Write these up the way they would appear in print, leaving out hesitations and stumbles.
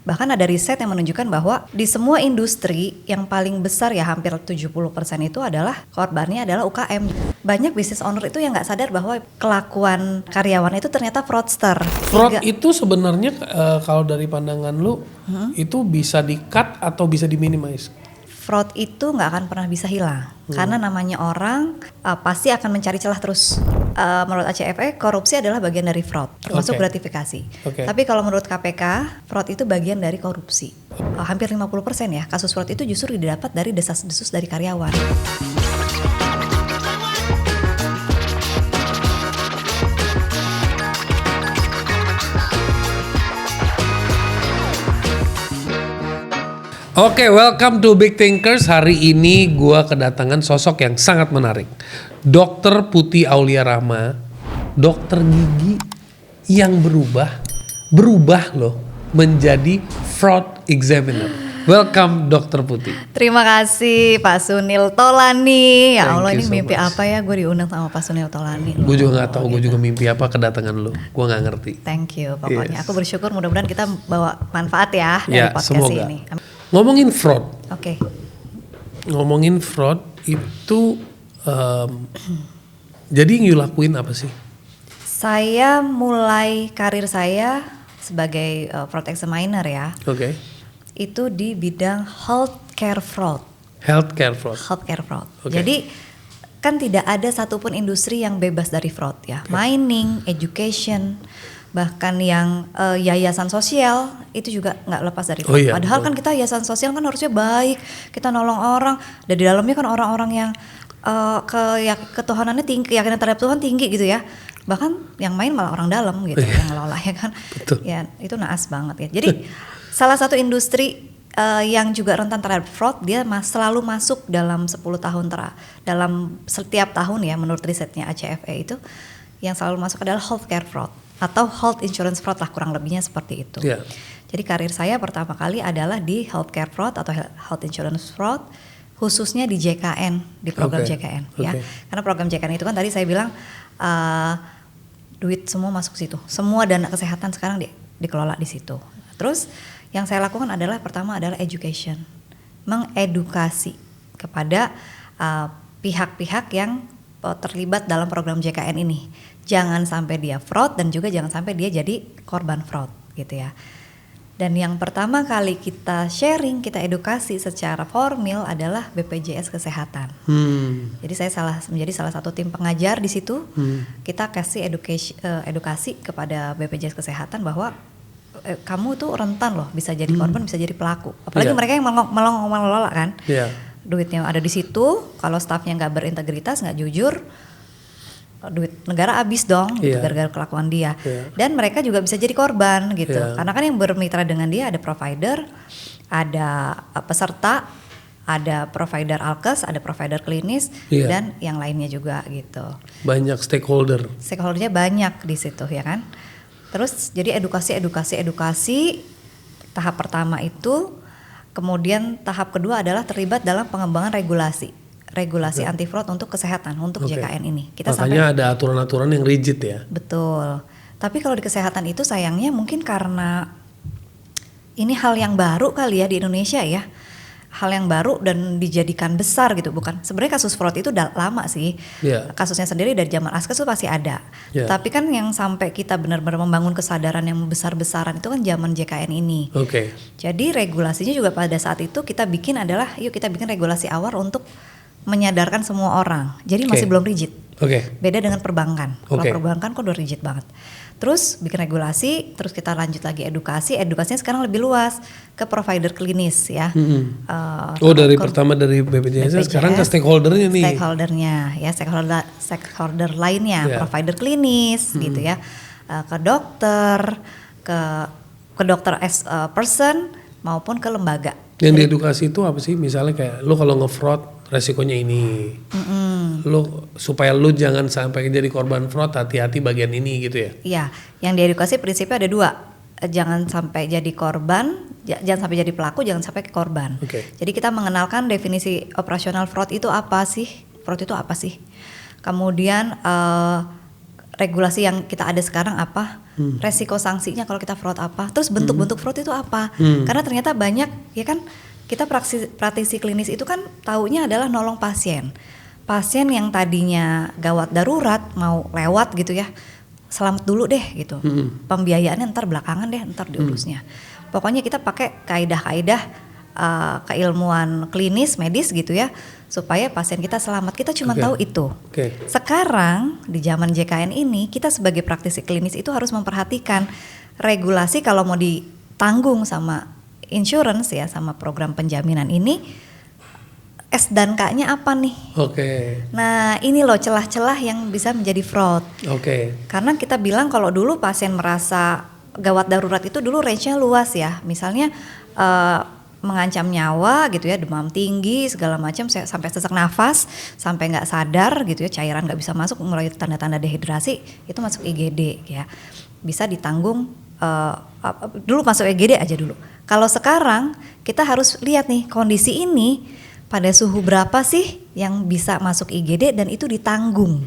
Bahkan ada riset yang menunjukkan bahwa di semua industri yang paling besar ya hampir 70% itu adalah korbannya adalah UKM. Banyak business owner itu yang nggak sadar bahwa kelakuan karyawan itu ternyata fraudster. Fraud itu sebenarnya kalau dari pandangan lu itu bisa di-cut atau bisa di-minimize? Fraud itu nggak akan pernah bisa hilang karena namanya orang pasti akan mencari celah terus. Menurut ACFE korupsi adalah bagian dari fraud termasuk gratifikasi. Tapi kalau menurut KPK fraud itu bagian dari korupsi. Hampir 50% ya kasus fraud itu justru didapat dari desas-desus dari karyawan. Oke, welcome to Big Thinkers. Hari ini gua kedatangan sosok yang sangat menarik. Dr. Putih Aulia Rahma, dokter gigi yang berubah loh menjadi fraud examiner. Welcome Dr. Putih. Terima kasih Pak Sunil Tolani. Ya Allah, ini mimpi much. apa ya gue diundang sama Pak Sunil Tolani. Gue juga nggak tahu, gue juga mimpi apa kedatangan lo. Gue nggak ngerti. Thank you pokoknya. Yes. Aku bersyukur mudah-mudahan kita bawa manfaat ya dari Ya, podcast semoga. ini. Ngomongin fraud. Oke. Ngomongin fraud itu jadi yang you lakuin apa sih? Saya mulai karir saya sebagai fraud examiner ya. Oke. Itu di bidang healthcare fraud. Healthcare fraud. Healthcare fraud. Oke. Jadi kan tidak ada satupun industri yang bebas dari fraud ya. Mining, education, bahkan yang yayasan sosial itu juga nggak lepas dari fraud. iya, Padahal betul. kan kita yayasan sosial kan harusnya baik, kita nolong orang. Dan di dalamnya kan orang-orang yang ketuhanannya tinggi, keyakinan terhadap Tuhan tinggi gitu ya. Bahkan yang main malah orang dalam gitu yang ngelola ya kan. Betul. Ya itu naas banget ya. Jadi salah satu industri yang juga rentan terhadap fraud, dia selalu masuk dalam 10 tahun dalam setiap tahun ya menurut risetnya ACFE itu yang selalu masuk adalah healthcare fraud atau health insurance fraud lah kurang lebihnya seperti itu. Yeah. Jadi karir saya pertama kali adalah di healthcare fraud atau health insurance fraud khususnya di JKN, di program JKN ya. Karena program JKN itu kan tadi saya bilang duit semua masuk situ. Semua dana kesehatan sekarang dikelola di situ. Terus yang saya lakukan adalah pertama adalah education. Mengedukasi kepada pihak-pihak yang terlibat dalam program JKN ini. Jangan sampai dia fraud dan juga jangan sampai dia jadi korban fraud gitu ya. Dan yang pertama kali kita sharing, kita edukasi secara formal adalah BPJS Kesehatan. Jadi saya menjadi salah satu tim pengajar di situ. Kita kasih edukasi kepada BPJS Kesehatan bahwa kamu tuh rentan loh bisa jadi korban, bisa jadi pelaku. Apalagi mereka yang mengelola kan. Duitnya ada di situ, kalau stafnya nggak berintegritas, nggak jujur, duit negara habis dong gitu, gara-gara kelakuan dia. Dan mereka juga bisa jadi korban gitu. Karena kan yang bermitra dengan dia ada provider, ada peserta, ada provider alkes, ada provider klinis dan yang lainnya juga gitu. Banyak stakeholder. Stakeholdernya banyak di situ ya kan. Terus jadi edukasi tahap pertama itu, kemudian tahap kedua adalah terlibat dalam pengembangan regulasi anti fraud untuk kesehatan untuk JKN ini. Makanya ada aturan-aturan yang rigid ya. Betul. Tapi kalau di kesehatan itu sayangnya mungkin karena ini hal yang baru kali ya di Indonesia ya. Hal yang baru dan dijadikan besar gitu, bukan. Sebenarnya kasus fraud itu udah lama sih. Kasusnya sendiri dari zaman Askes itu pasti ada. Tapi kan yang sampai kita benar-benar membangun kesadaran yang besar-besaran itu kan zaman JKN ini. Jadi regulasinya juga pada saat itu kita bikin adalah yuk kita bikin regulasi awal untuk menyadarkan semua orang. Jadi masih belum rigid. Beda dengan perbankan. Kalau perbankan kok udah rigid banget. Terus bikin regulasi, terus kita lanjut lagi edukasinya sekarang lebih luas ke provider klinis ya. Dari pertama dari BPJS sekarang ke stakeholdernya nih. Stakeholder lainnya, provider klinis gitu ya. Ke dokter, ke dokter as a person maupun ke lembaga. Yang diedukasi itu apa sih? Misalnya kayak lu kalau nge-fraud resikonya ini. Lu supaya lu jangan sampai jadi korban fraud, hati-hati bagian ini gitu ya. Iya, yang diedukasi prinsipnya ada 2. Jangan sampai jadi korban, jangan sampai jadi pelaku, jangan sampai ke korban. Jadi kita mengenalkan definisi operasional fraud itu apa sih? Fraud itu apa sih? Kemudian regulasi yang kita ada sekarang apa, resiko sanksinya kalau kita fraud apa, terus bentuk-bentuk fraud itu apa. Karena ternyata banyak ya kan, kita praktisi klinis itu kan taunya adalah nolong pasien. Pasien yang tadinya gawat darurat mau lewat gitu ya, selamat dulu deh gitu. Pembiayaannya ntar belakangan deh, ntar diurusnya. Pokoknya kita pakai kaidah-kaidah keilmuan klinis medis gitu ya, supaya pasien kita selamat. Kita cuma tahu itu. Sekarang di zaman JKN ini, kita sebagai praktisi klinis itu harus memperhatikan regulasi kalau mau ditanggung sama insurance ya, sama program penjaminan ini, S dan K-nya apa nih? Nah ini loh celah-celah yang bisa menjadi fraud. Karena kita bilang kalau dulu pasien merasa gawat darurat itu dulu range-nya luas ya, misalnya mengancam nyawa gitu ya, demam tinggi segala macam, sampai sesak nafas, sampai nggak sadar gitu ya, cairan nggak bisa masuk, mulai tanda-tanda dehidrasi, itu masuk IGD ya, bisa ditanggung. Dulu masuk IGD aja dulu. Kalau sekarang kita harus lihat nih kondisi ini pada suhu berapa sih yang bisa masuk IGD dan itu ditanggung.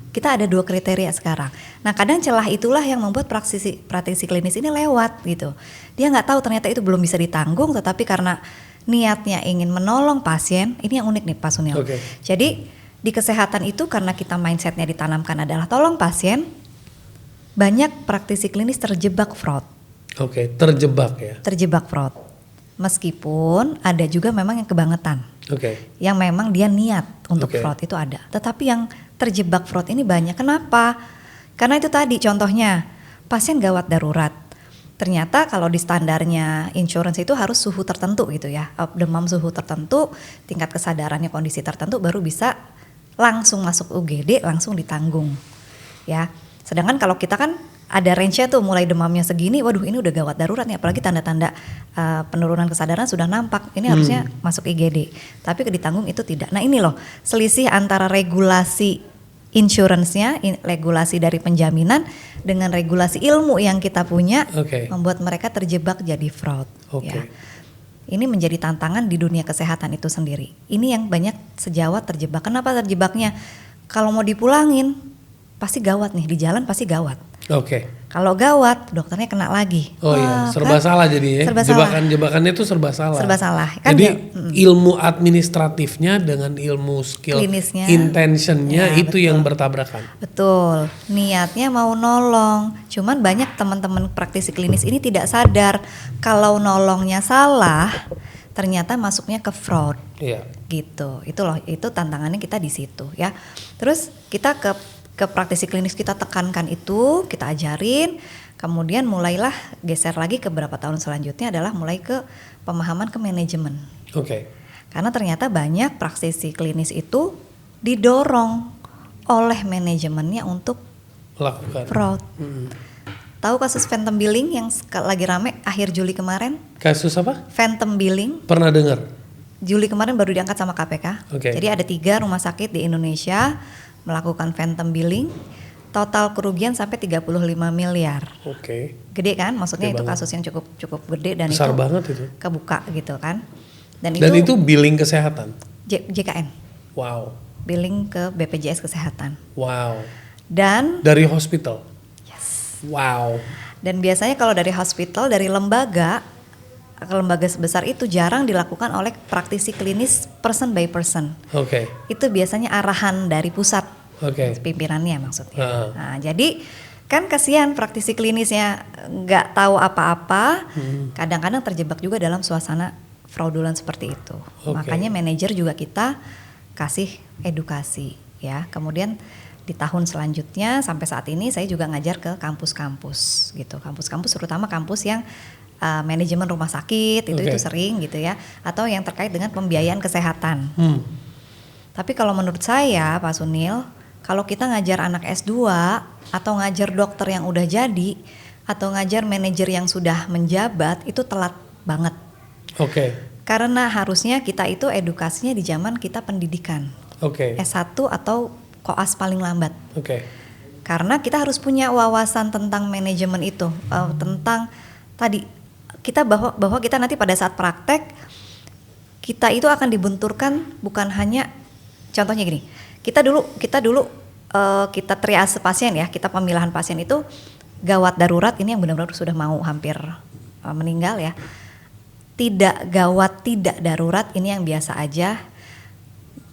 Kita ada 2 kriteria sekarang. Nah kadang celah itulah yang membuat praktisi klinis ini lewat gitu. Dia nggak tahu ternyata itu belum bisa ditanggung, tetapi karena niatnya ingin menolong pasien, ini yang unik nih Pak Sunil. Jadi di kesehatan itu karena kita mindsetnya ditanamkan adalah tolong pasien, banyak praktisi klinis terjebak fraud. Terjebak ya. Terjebak fraud. Meskipun ada juga memang yang kebangetan. Yang memang dia niat untuk fraud itu ada. Tetapi yang terjebak fraud ini banyak. Kenapa? Karena itu tadi contohnya pasien gawat darurat. Ternyata kalau di standarnya insurance itu harus suhu tertentu gitu ya. Demam suhu tertentu, tingkat kesadarannya kondisi tertentu baru bisa langsung masuk UGD, langsung ditanggung. Ya. Sedangkan kalau kita kan ada range-nya tuh, mulai demamnya segini, waduh ini udah gawat darurat nih, apalagi tanda-tanda penurunan kesadaran sudah nampak, ini harusnya masuk IGD, tapi ditanggung itu tidak. Nah ini loh selisih antara regulasi insurance-nya, regulasi dari penjaminan dengan regulasi ilmu yang kita punya, membuat mereka terjebak jadi fraud. Ya. Ini menjadi tantangan di dunia kesehatan itu sendiri. Ini yang banyak sejawat terjebak. Kenapa terjebaknya? Kalau mau dipulangin pasti gawat nih, di jalan pasti gawat. Kalau gawat, dokternya kena lagi. Serba salah jadinya. Jebakan-jebakannya itu serba salah. Kan jadi ilmu administratifnya dengan ilmu skill klinisnya, intentionnya ya, itu betul. Yang bertabrakan. Betul. Niatnya mau nolong, cuman banyak teman-teman praktisi klinis ini tidak sadar kalau nolongnya salah, ternyata masuknya ke fraud. Gitu. Itu tantangannya kita di situ ya. Terus kita ke praktisi klinis kita tekankan itu, kita ajarin, kemudian mulailah geser lagi ke beberapa tahun selanjutnya adalah mulai ke pemahaman ke manajemen. Karena ternyata banyak praktisi klinis itu didorong oleh manajemennya untuk melakukan fraud. Tahu kasus phantom billing yang lagi rame akhir Juli kemarin? Kasus apa? Phantom billing. Pernah dengar? Juli kemarin baru diangkat sama KPK. Jadi ada 3 rumah sakit di Indonesia melakukan phantom billing, total kerugian sampai 35 miliar. Gede kan? Maksudnya gede itu banget. Kasus yang cukup gede dan besar itu banget itu. Kebuka gitu kan. Dan itu billing kesehatan. JKN. Wow. Billing ke BPJS Kesehatan. Wow. Dan dari hospital. Yes. Wow. Dan biasanya kalau dari hospital, dari lembaga sebesar itu jarang dilakukan oleh praktisi klinis person by person. Itu biasanya arahan dari pusat, pimpinannya maksudnya. Nah, jadi kan kasihan praktisi klinisnya nggak tahu apa-apa, kadang-kadang terjebak juga dalam suasana fraudulan seperti itu. Makanya manajer juga kita kasih edukasi ya. Kemudian di tahun selanjutnya sampai saat ini saya juga ngajar ke kampus-kampus gitu. Kampus-kampus terutama kampus yang manajemen rumah sakit itu sering gitu ya, atau yang terkait dengan pembiayaan kesehatan. Tapi kalau menurut saya Pak Sunil, kalau kita ngajar anak S2 atau ngajar dokter yang udah jadi atau ngajar manajer yang sudah menjabat itu telat banget. Karena harusnya kita itu edukasinya di zaman kita pendidikan. S1 atau koas paling lambat. Karena kita harus punya wawasan tentang manajemen itu, tentang tadi kita bahwa kita nanti pada saat praktek kita itu akan dibenturkan bukan hanya contohnya gini, kita dulu kita triase pasien ya, kita pemilahan pasien itu gawat darurat ini yang benar-benar sudah mau hampir meninggal ya. Tidak gawat tidak darurat ini yang biasa aja.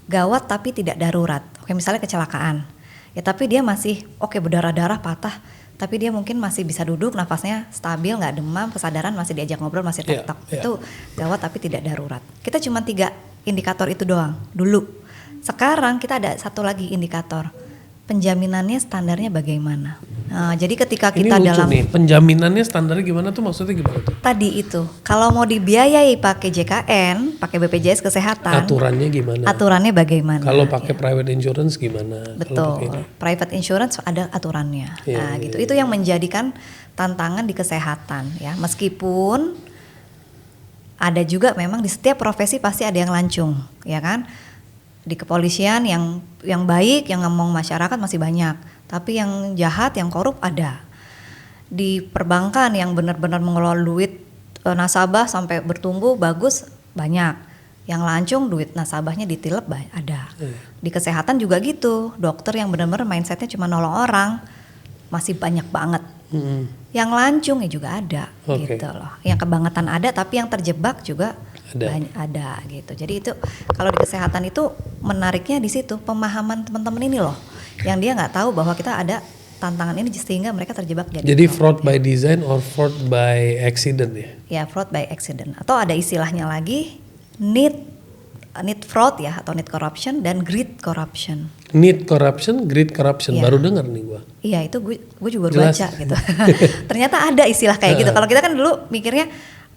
Gawat tapi tidak darurat. Oke, misalnya kecelakaan. Ya tapi dia masih berdarah-darah patah, tapi dia mungkin masih bisa duduk, nafasnya stabil, nggak demam, kesadaran masih diajak ngobrol, masih tek-tek. Itu gawat tapi tidak darurat. Kita cuma 3 indikator itu doang dulu. Sekarang kita ada satu lagi indikator. Penjaminannya standarnya bagaimana? Nah, jadi ketika kita ini lucu dalam nih, penjaminannya standarnya gimana tuh, maksudnya gimana tuh? tadi itu, kalau mau dibiayai pakai JKN, pakai BPJS Kesehatan, Aturannya gimana? aturannya bagaimana? Kalau pakai private insurance gimana? Betul, private insurance ada aturannya. Nah, gitu. Itu yang menjadikan tantangan di kesehatan ya. Meskipun ada juga memang di setiap profesi pasti ada yang lancung, ya kan? Di kepolisian yang baik, yang ngomong masyarakat masih banyak, tapi yang jahat, yang korup ada. Di perbankan yang benar-benar mengelola duit nasabah sampai bertumbuh bagus banyak. Yang lancung duit nasabahnya ditilep ada. Di kesehatan juga gitu, dokter yang benar-benar mindsetnya cuma nolong orang masih banyak banget. Yang lancung ya juga ada gitu loh. Yang kebangetan ada, tapi yang terjebak juga ada gitu. Jadi itu kalau di kesehatan itu menariknya di situ pemahaman teman-teman ini loh, yang dia nggak tahu bahwa kita ada tantangan ini sehingga mereka terjebak jadi fraud by design or fraud by accident ya? Ya, fraud by accident, atau ada istilahnya lagi need fraud ya, atau need corruption dan greed corruption. Need corruption, greed corruption, baru dengar nih gua. Iya, itu gue juga baru baca gitu. Ternyata ada istilah kayak gitu. Kalau kita kan dulu mikirnya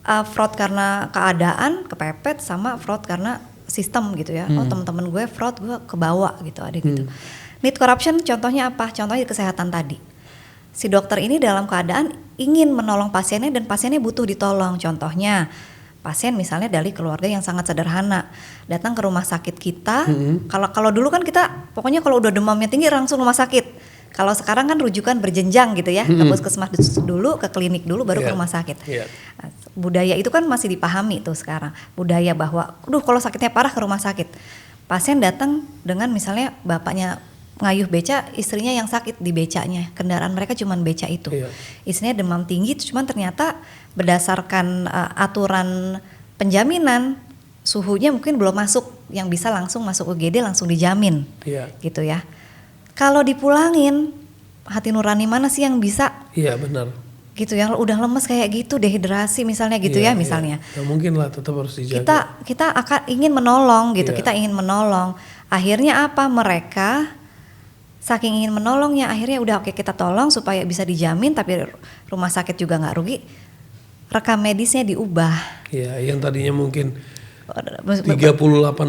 fraud karena keadaan kepepet sama fraud karena sistem gitu ya. Oh, teman-teman gue fraud, gue kebawa gitu, ada gitu. Need corruption contohnya apa? Contohnya di kesehatan tadi. Si dokter ini dalam keadaan ingin menolong pasiennya dan pasiennya butuh ditolong. Contohnya pasien misalnya dari keluarga yang sangat sederhana datang ke rumah sakit kita. Kalau dulu kan kita pokoknya kalau udah demamnya tinggi langsung rumah sakit. Kalau sekarang kan rujukan berjenjang gitu ya, ke puskesmas dulu, ke klinik dulu, baru ke rumah sakit. Nah, budaya itu kan masih dipahami tuh sekarang. Budaya bahwa, kalau sakitnya parah ke rumah sakit. Pasien datang dengan misalnya bapaknya ngayuh beca, istrinya yang sakit di becanya. Kendaraan mereka cuman beca itu. Istrinya demam tinggi, cuman ternyata berdasarkan aturan penjaminan, suhunya mungkin belum masuk, yang bisa langsung masuk UGD langsung dijamin, gitu ya. Kalau dipulangin, hati nurani mana sih yang bisa? Iya benar. Gitu ya, udah lemes kayak gitu, dehidrasi misalnya gitu ya misalnya. Ya mungkin lah, tetap harus dijaga. Kita akan ingin menolong gitu, kita ingin menolong. Akhirnya apa? Mereka saking ingin menolongnya, akhirnya udah kita tolong supaya bisa dijamin, tapi rumah sakit juga nggak rugi. Rekam medisnya diubah. Iya, yang tadinya mungkin 38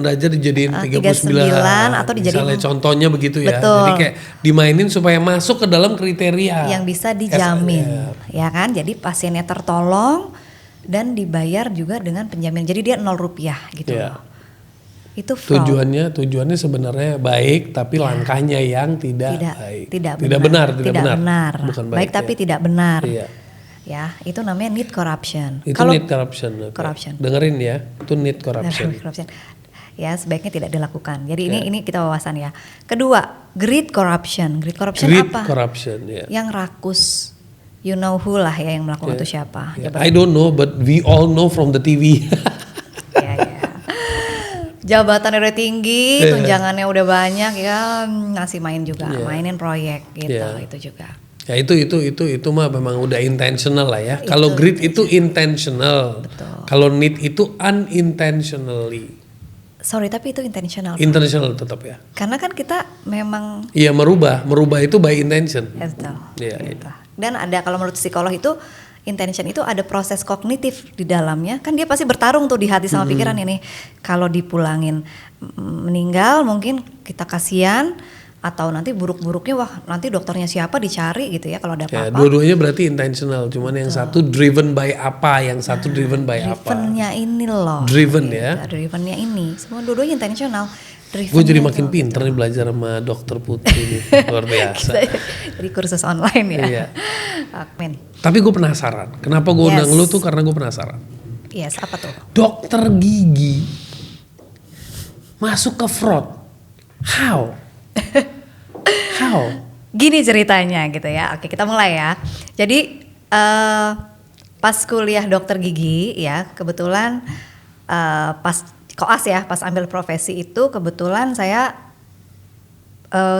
derajat dijadiin 39 atau dijadiin, misalnya contohnya begitu ya. Betul. Jadi kayak dimainin supaya masuk ke dalam kriteria yang bisa dijamin, ya kan? Jadi pasiennya tertolong dan dibayar juga dengan penjaminan. Jadi dia 0 rupiah gitu loh. Itu fraud. Tujuannya sebenarnya baik, tapi langkahnya yang tidak baik. Tidak benar. Bukan baik tapi tidak benar. Iya. Ya, itu namanya need corruption. Itu Kalau need corruption. Corruption. Dengerin ya, itu need corruption. Ya, sebaiknya tidak dilakukan. Jadi ini kita wawasan ya. Kedua, greed corruption. Greed corruption apa? Corruption, Yang rakus. You know who lah ya yang melakukan itu siapa? I don't know, but we all know from the TV. Jabatannya udah tinggi, tunjangannya udah banyak ya, ngasih main juga, mainin proyek gitu, itu juga. Ya itu mah memang udah intentional lah ya. Kalau greed itu intentional. Kalau need itu unintentionally. Sorry, tapi itu intentional. Intentional tetap ya. Karena kan kita memang. Iya, merubah itu by intention. Betul. Iya. Dan ada, kalau menurut psikolog itu intention itu ada proses kognitif di dalamnya. Kan dia pasti bertarung tuh di hati sama pikiran ini. Kalau dipulangin meninggal mungkin kita kasihan. Atau nanti buruk-buruknya wah nanti dokternya siapa dicari gitu ya kalau ada apa-apa. Dua-duanya berarti intentional, cuman yang satu driven by apa, yang satu driven by apa. Drivennya ini loh. Driven gitu, ya. Drivennya ini, semua dua-duanya intentional. Gue jadi makin pinter nih belajar sama dokter Putri ini, luar biasa. Jadi kursus online ya. Iya. Amin. Tapi gue penasaran, kenapa gue undang lu tuh karena gue penasaran. Yes, apa tuh? Dokter gigi masuk ke fraud, how? How? Gini ceritanya gitu ya. Oke, kita mulai ya. Jadi pas kuliah dokter gigi ya, kebetulan pas koas ya, pas ambil profesi itu kebetulan saya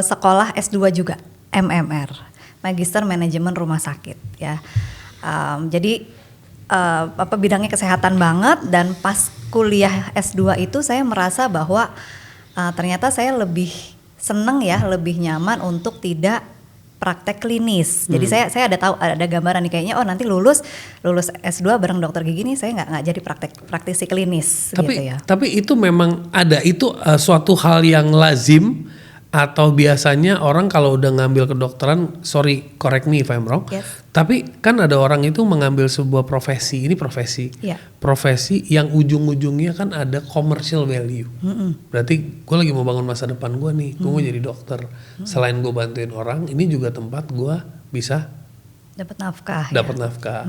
sekolah S2 juga, MMR, Magister Manajemen Rumah Sakit ya. Jadi bidangnya kesehatan banget, dan pas kuliah S2 itu saya merasa bahwa ternyata saya lebih seneng ya, lebih nyaman untuk tidak praktek klinis. Jadi saya ada tahu, ada gambaran nih kayaknya, nanti lulus S2 bareng dokter gigi nih saya nggak jadi praktisi klinis gitu ya. Tapi itu memang ada, itu suatu hal yang lazim, atau biasanya orang kalau udah ngambil kedokteran, sorry correct me if I'm wrong, Yes. tapi kan ada orang itu mengambil sebuah profesi, ini profesi, Iya. profesi yang ujung-ujungnya kan ada commercial value. Berarti gue lagi mau bangun masa depan gue nih, gue mau jadi dokter. Selain gue bantuin orang, ini juga tempat gue bisa Dapat nafkah. nafkah,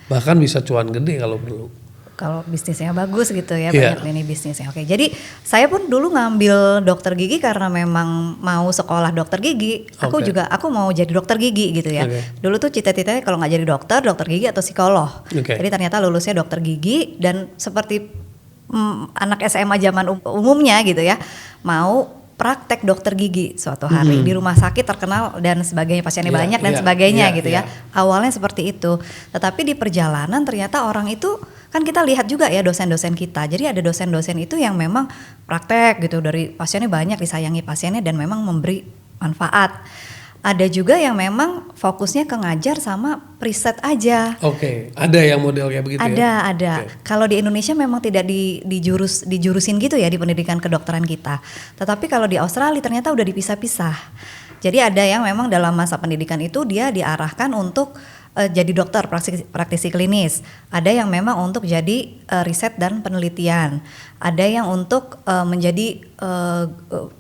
bahkan bisa cuan gede kalau perlu. Kalau bisnisnya bagus gitu ya, Iya. banyak lini bisnisnya. Oke, jadi saya pun dulu ngambil dokter gigi karena memang mau sekolah dokter gigi. Aku mau jadi dokter gigi gitu ya. Oke. Dulu tuh cita-citanya kalau nggak jadi dokter gigi atau psikolog. Oke. Jadi ternyata lulusnya dokter gigi, dan seperti anak SMA zaman umumnya gitu ya, mau praktek dokter gigi suatu hari di rumah sakit terkenal dan sebagainya, pasiennya Iya, banyak dan iya, sebagainya iya, gitu iya. ya. Awalnya seperti itu, tetapi di perjalanan ternyata orang itu kan kita lihat juga ya dosen-dosen kita. Jadi ada dosen-dosen itu yang memang praktek gitu, dari pasiennya banyak, disayangi pasiennya dan memang memberi manfaat. Ada juga yang memang fokusnya ke ngajar sama riset aja. Oke, ada yang model kayak begitu ya? Ada. Oke. Kalau di Indonesia memang tidak dijurusin gitu ya di pendidikan kedokteran kita. Tetapi kalau di Australia ternyata udah dipisah-pisah. Jadi ada yang memang dalam masa pendidikan itu dia diarahkan untuk jadi dokter praktisi klinis. Ada yang memang untuk jadi riset dan penelitian. Ada yang untuk menjadi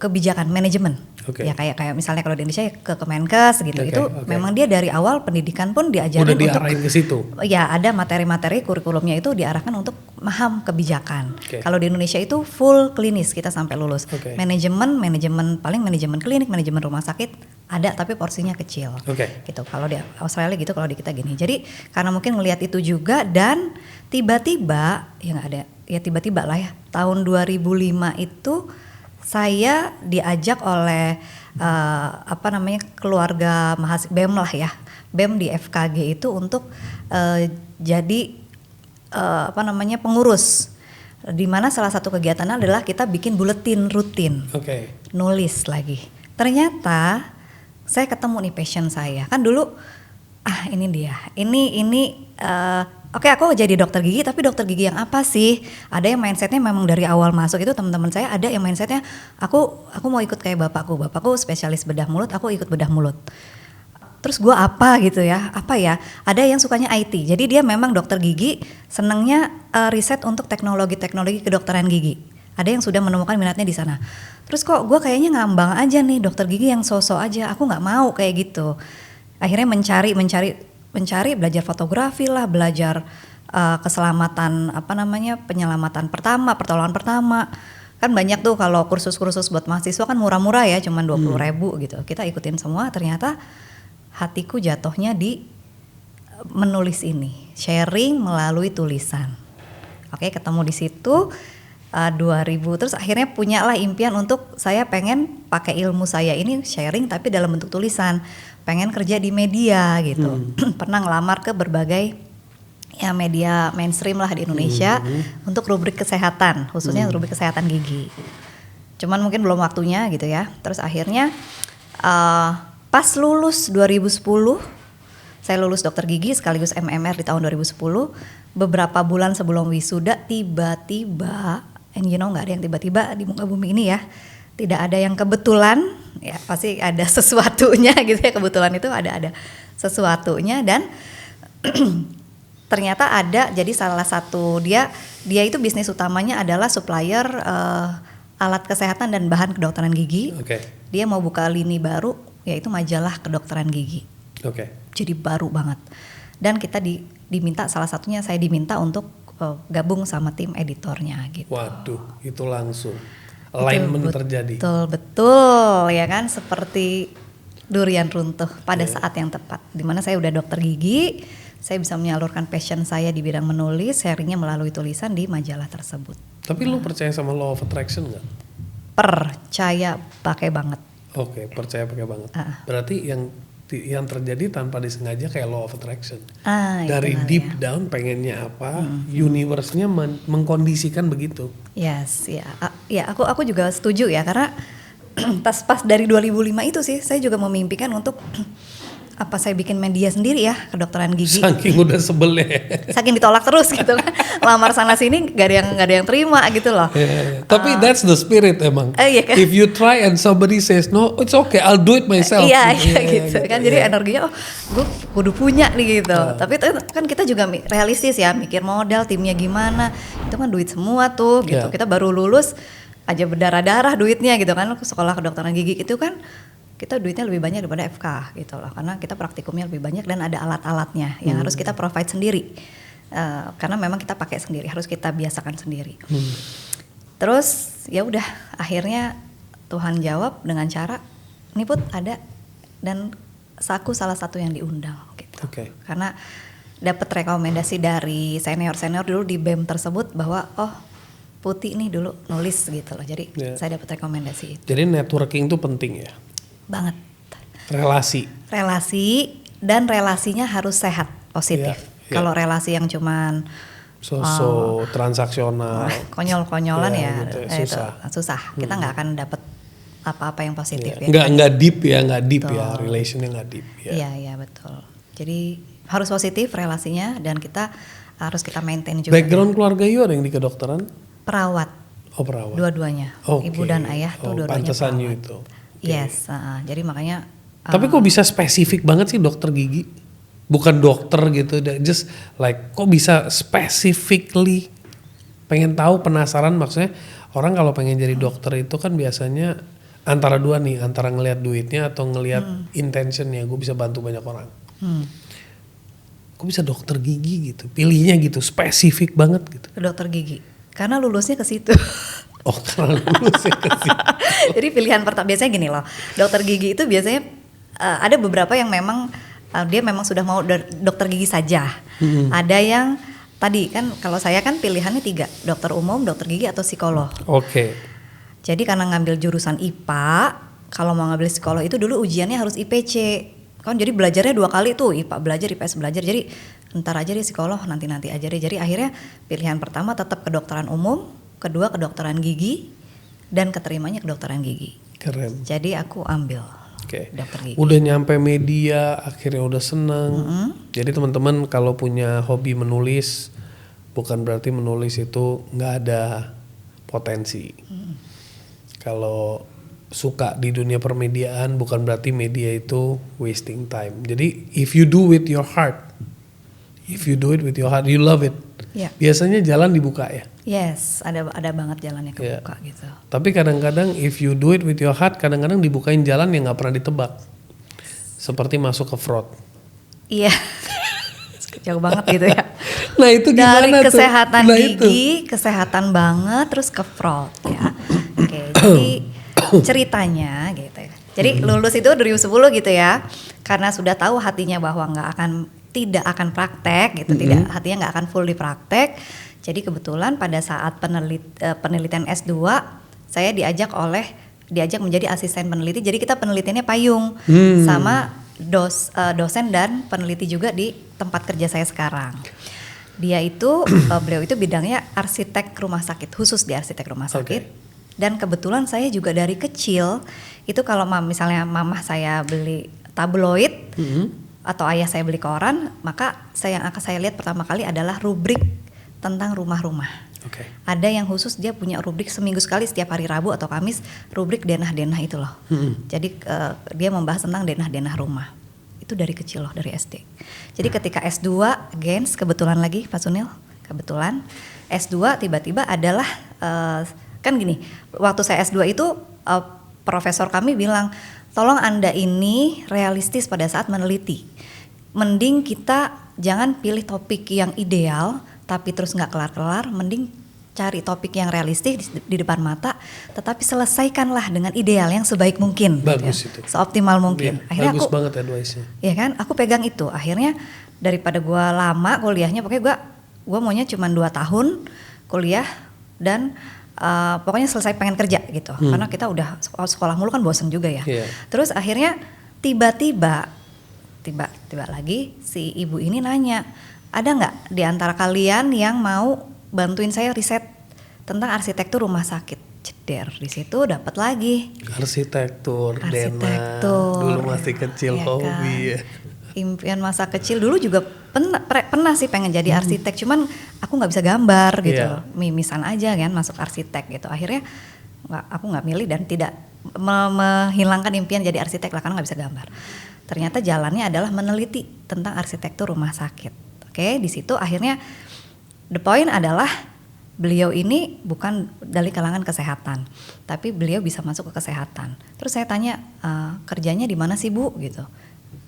kebijakan manajemen. Oke. Ya kayak misalnya kalau di Indonesia ya ke Kemenkes gitu. Oke, Itu oke. memang dia dari awal pendidikan pun diajarin Udah untuk diarahin ke situ. ya, ada materi-materi kurikulumnya itu diarahkan untuk paham kebijakan. Oke. Kalau di Indonesia itu full klinis kita sampai lulus. Oke. Manajemen paling manajemen klinik, manajemen rumah sakit ada tapi porsinya kecil. Oke. Gitu. Kalau di Australia gitu, kalau di kita gini. Jadi karena mungkin ngelihat itu juga, dan tiba-tiba ya nggak ada, ya tiba-tiba lah ya. Tahun 2005 itu saya diajak oleh keluarga mahasiswa BEM lah ya, BEM di FKG itu untuk jadi pengurus, di mana salah satu kegiatan adalah kita bikin buletin rutin, Oke. nulis lagi. Ternyata saya ketemu nih passion saya, kan dulu ini dia, oke, aku jadi dokter gigi, tapi dokter gigi yang apa sih? Ada yang mindsetnya memang dari awal masuk itu, teman-teman saya ada yang mindsetnya aku mau ikut kayak bapakku spesialis bedah mulut, aku ikut bedah mulut. Terus gue apa gitu ya, ada yang sukanya IT, jadi dia memang dokter gigi, senengnya riset untuk teknologi kedokteran gigi. Ada yang sudah menemukan minatnya di sana. Terus kok gue kayaknya ngambang aja nih, dokter gigi yang sosok aja, aku nggak mau kayak gitu. Akhirnya mencari belajar fotografi lah, belajar keselamatan penyelamatan pertama, pertolongan pertama. Kan banyak tuh kalau kursus-kursus buat mahasiswa kan murah-murah ya, cuman 20.000 gitu. Kita ikutin semua, ternyata hatiku jatuhnya di menulis ini, sharing melalui tulisan. Oke, ketemu di situ 2000, terus akhirnya punyalah impian untuk saya pengen pakai ilmu saya ini sharing tapi dalam bentuk tulisan. Pengen kerja di media gitu. Pernah ngelamar ke berbagai ya media mainstream lah di Indonesia untuk rubrik kesehatan, khususnya rubrik kesehatan gigi. Cuman mungkin belum waktunya gitu ya. Terus akhirnya pas lulus 2010, saya lulus dokter gigi sekaligus MMR di tahun 2010. Beberapa bulan sebelum wisuda tiba-tiba, and you know nggak ada yang tiba-tiba di muka bumi ini ya. Tidak ada yang kebetulan, ya pasti ada sesuatunya gitu ya, kebetulan itu ada sesuatunya, dan ternyata ada, jadi salah satu dia itu bisnis utamanya adalah supplier alat kesehatan dan bahan kedokteran gigi. Oke. Dia mau buka lini baru, yaitu majalah kedokteran gigi. Oke. Jadi baru banget. Dan kita diminta, salah satunya saya diminta untuk gabung sama tim editornya gitu. Waduh, itu langsung alignment terjadi. Betul ya kan, seperti durian runtuh pada saat yang tepat. Dimana saya udah dokter gigi, saya bisa menyalurkan passion saya di bidang menulis, sharingnya melalui tulisan di majalah tersebut. Tapi lu percaya sama law of attraction nggak? Percaya pakai banget. Oke, percaya pakai banget. Berarti yang terjadi tanpa disengaja kayak law of attraction. Dari deep down pengennya apa, universe-nya mengkondisikan begitu. Yes, ya. Ya, aku juga setuju ya, karena pas dari 2005 itu sih saya juga memimpikan untuk apa saya bikin media sendiri ya, kedokteran gigi. Saking udah sebel ya. Saking ditolak terus gitu kan. Lamar sana sini gak ada yang terima gitu loh. Tapi that's the spirit emang. Iya kan? If you try and somebody says no, it's okay, I'll do it myself. Iya gitu kan. Jadi energinya gue kudu punya nih gitu. Tapi kan kita juga realistis ya, mikir modal, timnya gimana. Itu kan duit semua tuh gitu. Kita baru lulus aja berdarah-darah duitnya gitu kan. Sekolah kedokteran gigi itu kan kita duitnya lebih banyak daripada FK gitu loh, karena kita praktikumnya lebih banyak dan ada alat-alatnya yang harus kita provide sendiri, karena memang kita pakai sendiri, harus kita biasakan sendiri. Terus ya udah, akhirnya Tuhan jawab dengan cara ini Put ada, dan aku salah satu yang diundang gitu. Karena dapat rekomendasi dari senior dulu di BEM tersebut bahwa Putih nih dulu nulis gitu loh, jadi saya dapat rekomendasi itu. Jadi networking itu penting ya? Banget. Relasi dan relasinya harus sehat, positif. Kalau relasi yang cuman transaksional, konyol-konyolan gitu, susah. Kita nggak akan dapat apa-apa yang positif ya. Nggak deep ya, relationnya nggak deep ya. Iya betul. Jadi harus positif relasinya, dan kita harus kita maintain juga. Background keluarga you ada yang di kedokteran? Perawat. Perawat. Dua-duanya. Ibu dan ayah tuh dua-duanya pantesan perawat. itu. Yes, jadi makanya. Tapi kok bisa spesifik banget sih dokter gigi? Bukan dokter gitu, just like kok bisa specifically pengen tahu, penasaran, maksudnya orang kalau pengen jadi dokter itu kan biasanya antara dua nih, antara ngelihat duitnya atau ngelihat intentionnya, gue bisa bantu banyak orang. Kok bisa dokter gigi gitu? Pilihnya gitu, spesifik banget gitu. Dokter gigi, karena lulusnya ke situ. Karena lulusnya ke situ. Jadi pilihan pertama biasanya gini loh, dokter gigi itu biasanya ada beberapa yang memang dia memang sudah mau dokter gigi saja. Ada yang tadi kan, kalau saya kan pilihannya 3, dokter umum, dokter gigi atau psikolog. Jadi karena ngambil jurusan IPA, kalau mau ngambil psikolog itu dulu ujiannya harus IPC. Kan jadi belajarnya 2 kali tuh, IPA belajar, IPS belajar. Jadi ntar aja deh psikolog, nanti aja deh. Jadi akhirnya pilihan pertama tetap kedokteran umum, kedua kedokteran gigi, dan keterimanya kedokteran gigi. Keren. Jadi aku ambil dokter gigi. Udah nyampe media, akhirnya udah seneng. Jadi teman-teman kalau punya hobi menulis, bukan berarti menulis itu nggak ada potensi. Kalau suka di dunia permediaan, bukan berarti media itu wasting time. Jadi if you do with your heart, you love it. Biasanya jalan dibuka ya. Yes, ada banget jalannya kebuka gitu. Tapi kadang-kadang if you do it with your heart, kadang-kadang dibukain jalan yang nggak pernah ditebak. Seperti masuk ke fraud. Iya, jauh banget gitu ya. Nah itu gimana dari kesehatan tuh? gigi, kesehatan banget, terus ke fraud ya. Jadi ceritanya gitu ya. Jadi lulus itu 2010 gitu ya. Karena sudah tahu hatinya bahwa tidak akan praktek gitu, hatinya nggak akan full di praktek. Jadi kebetulan pada saat penelitian S2 saya diajak menjadi asisten peneliti. Jadi kita penelitiannya payung sama dosen dan peneliti juga di tempat kerja saya sekarang. Beliau itu bidangnya arsitek rumah sakit, khusus di arsitek rumah sakit. Dan kebetulan saya juga dari kecil itu kalau misalnya mamah saya beli tabloid atau ayah saya beli koran, maka yang akan saya lihat pertama kali adalah rubrik tentang rumah-rumah. Ada yang khusus dia punya rubrik seminggu sekali, setiap hari Rabu atau Kamis, rubrik denah-denah itu loh. Jadi dia membahas tentang denah-denah rumah. Itu dari kecil loh, dari SD. Jadi ketika S2 Gens, kebetulan lagi Pak Sunil, kebetulan S2 tiba-tiba adalah kan gini, waktu saya S2 itu profesor kami bilang, tolong Anda ini realistis pada saat meneliti. Mending kita jangan pilih topik yang ideal tapi terus nggak kelar-kelar, mending cari topik yang realistis di depan mata, tetapi selesaikanlah dengan ideal yang sebaik mungkin. Bagus gitu ya, itu. seoptimal mungkin. Iya, Akhirnya bagus aku, banget advice-nya. ya kan, aku pegang itu. Akhirnya daripada gue lama kuliahnya, pokoknya gue maunya cuma 2 tahun kuliah dan pokoknya selesai pengen kerja gitu. Karena kita udah sekolah mulu kan bosen juga ya. Yeah. Terus akhirnya tiba-tiba lagi si ibu ini nanya, ada nggak di antara kalian yang mau bantuin saya riset tentang arsitektur rumah sakit? Ceder, di situ dapat lagi. Arsitektur. Dena. Dulu masih kecil ya hobi kan? ya. Impian masa kecil dulu juga pernah sih pengen jadi arsitek, cuman aku nggak bisa gambar gitu. Iya. Mimisan aja kan masuk arsitek gitu. Akhirnya aku nggak milih dan tidak menghilangkan impian jadi arsitek lah karena nggak bisa gambar. Ternyata jalannya adalah meneliti tentang arsitektur rumah sakit. Oke, di situ akhirnya the point adalah beliau ini bukan dari kalangan kesehatan, tapi beliau bisa masuk ke kesehatan. Terus saya tanya, kerjanya di mana sih Bu gitu.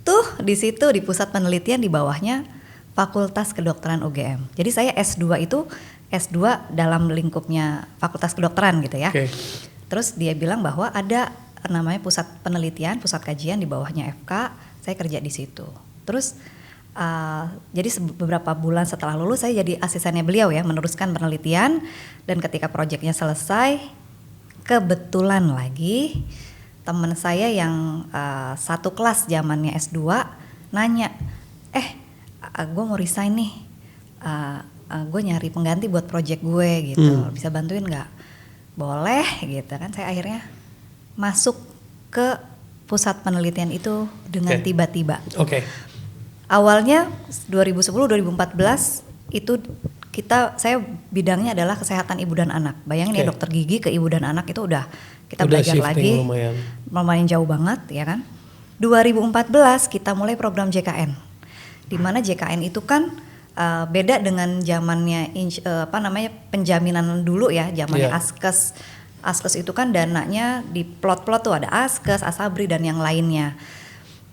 Tuh di situ di pusat penelitian di bawahnya Fakultas Kedokteran UGM. Jadi saya S2 itu S2 dalam lingkupnya Fakultas Kedokteran gitu ya. Okay. Terus dia bilang bahwa ada namanya pusat penelitian, pusat kajian di bawahnya FK. Saya kerja di situ. Terus jadi beberapa bulan setelah lulus saya jadi asistennya beliau ya, meneruskan penelitian. Dan ketika proyeknya selesai, kebetulan lagi teman saya yang satu kelas zamannya S2 nanya, gue mau resign nih, gue nyari pengganti buat proyek gue gitu, bisa bantuin nggak? Boleh gitu kan. Saya akhirnya masuk ke pusat penelitian itu dengan tiba-tiba. Oke. Awalnya 2010-2014 itu saya bidangnya adalah kesehatan ibu dan anak. Bayangin ya, dokter gigi ke ibu dan anak itu udah kita belajar lagi. Lumayan jauh banget ya kan. 2014 kita mulai program JKN. Di mana JKN itu kan beda dengan zamannya penjaminan dulu ya, zamannya Askes. Askes itu kan dananya di plot-plot tuh ada Askes, Asabri dan yang lainnya.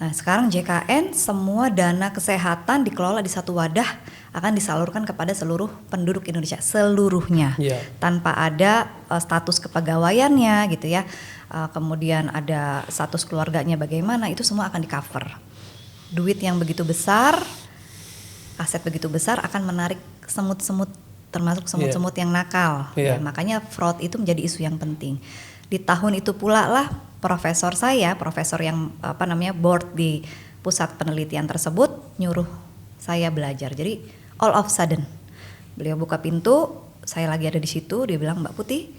Nah sekarang JKN semua dana kesehatan dikelola di satu wadah, akan disalurkan kepada seluruh penduduk Indonesia seluruhnya, tanpa ada status kepegawaiannya gitu ya. Kemudian ada status keluarganya bagaimana, itu semua akan di cover. Duit yang begitu besar, aset begitu besar akan menarik semut-semut, termasuk semut-semut yang nakal. Ya, makanya fraud itu menjadi isu yang penting. Di tahun itu pula lah profesor yang board di pusat penelitian tersebut nyuruh saya belajar. Jadi all of sudden beliau buka pintu, saya lagi ada di situ, dia bilang, Mbak Putih,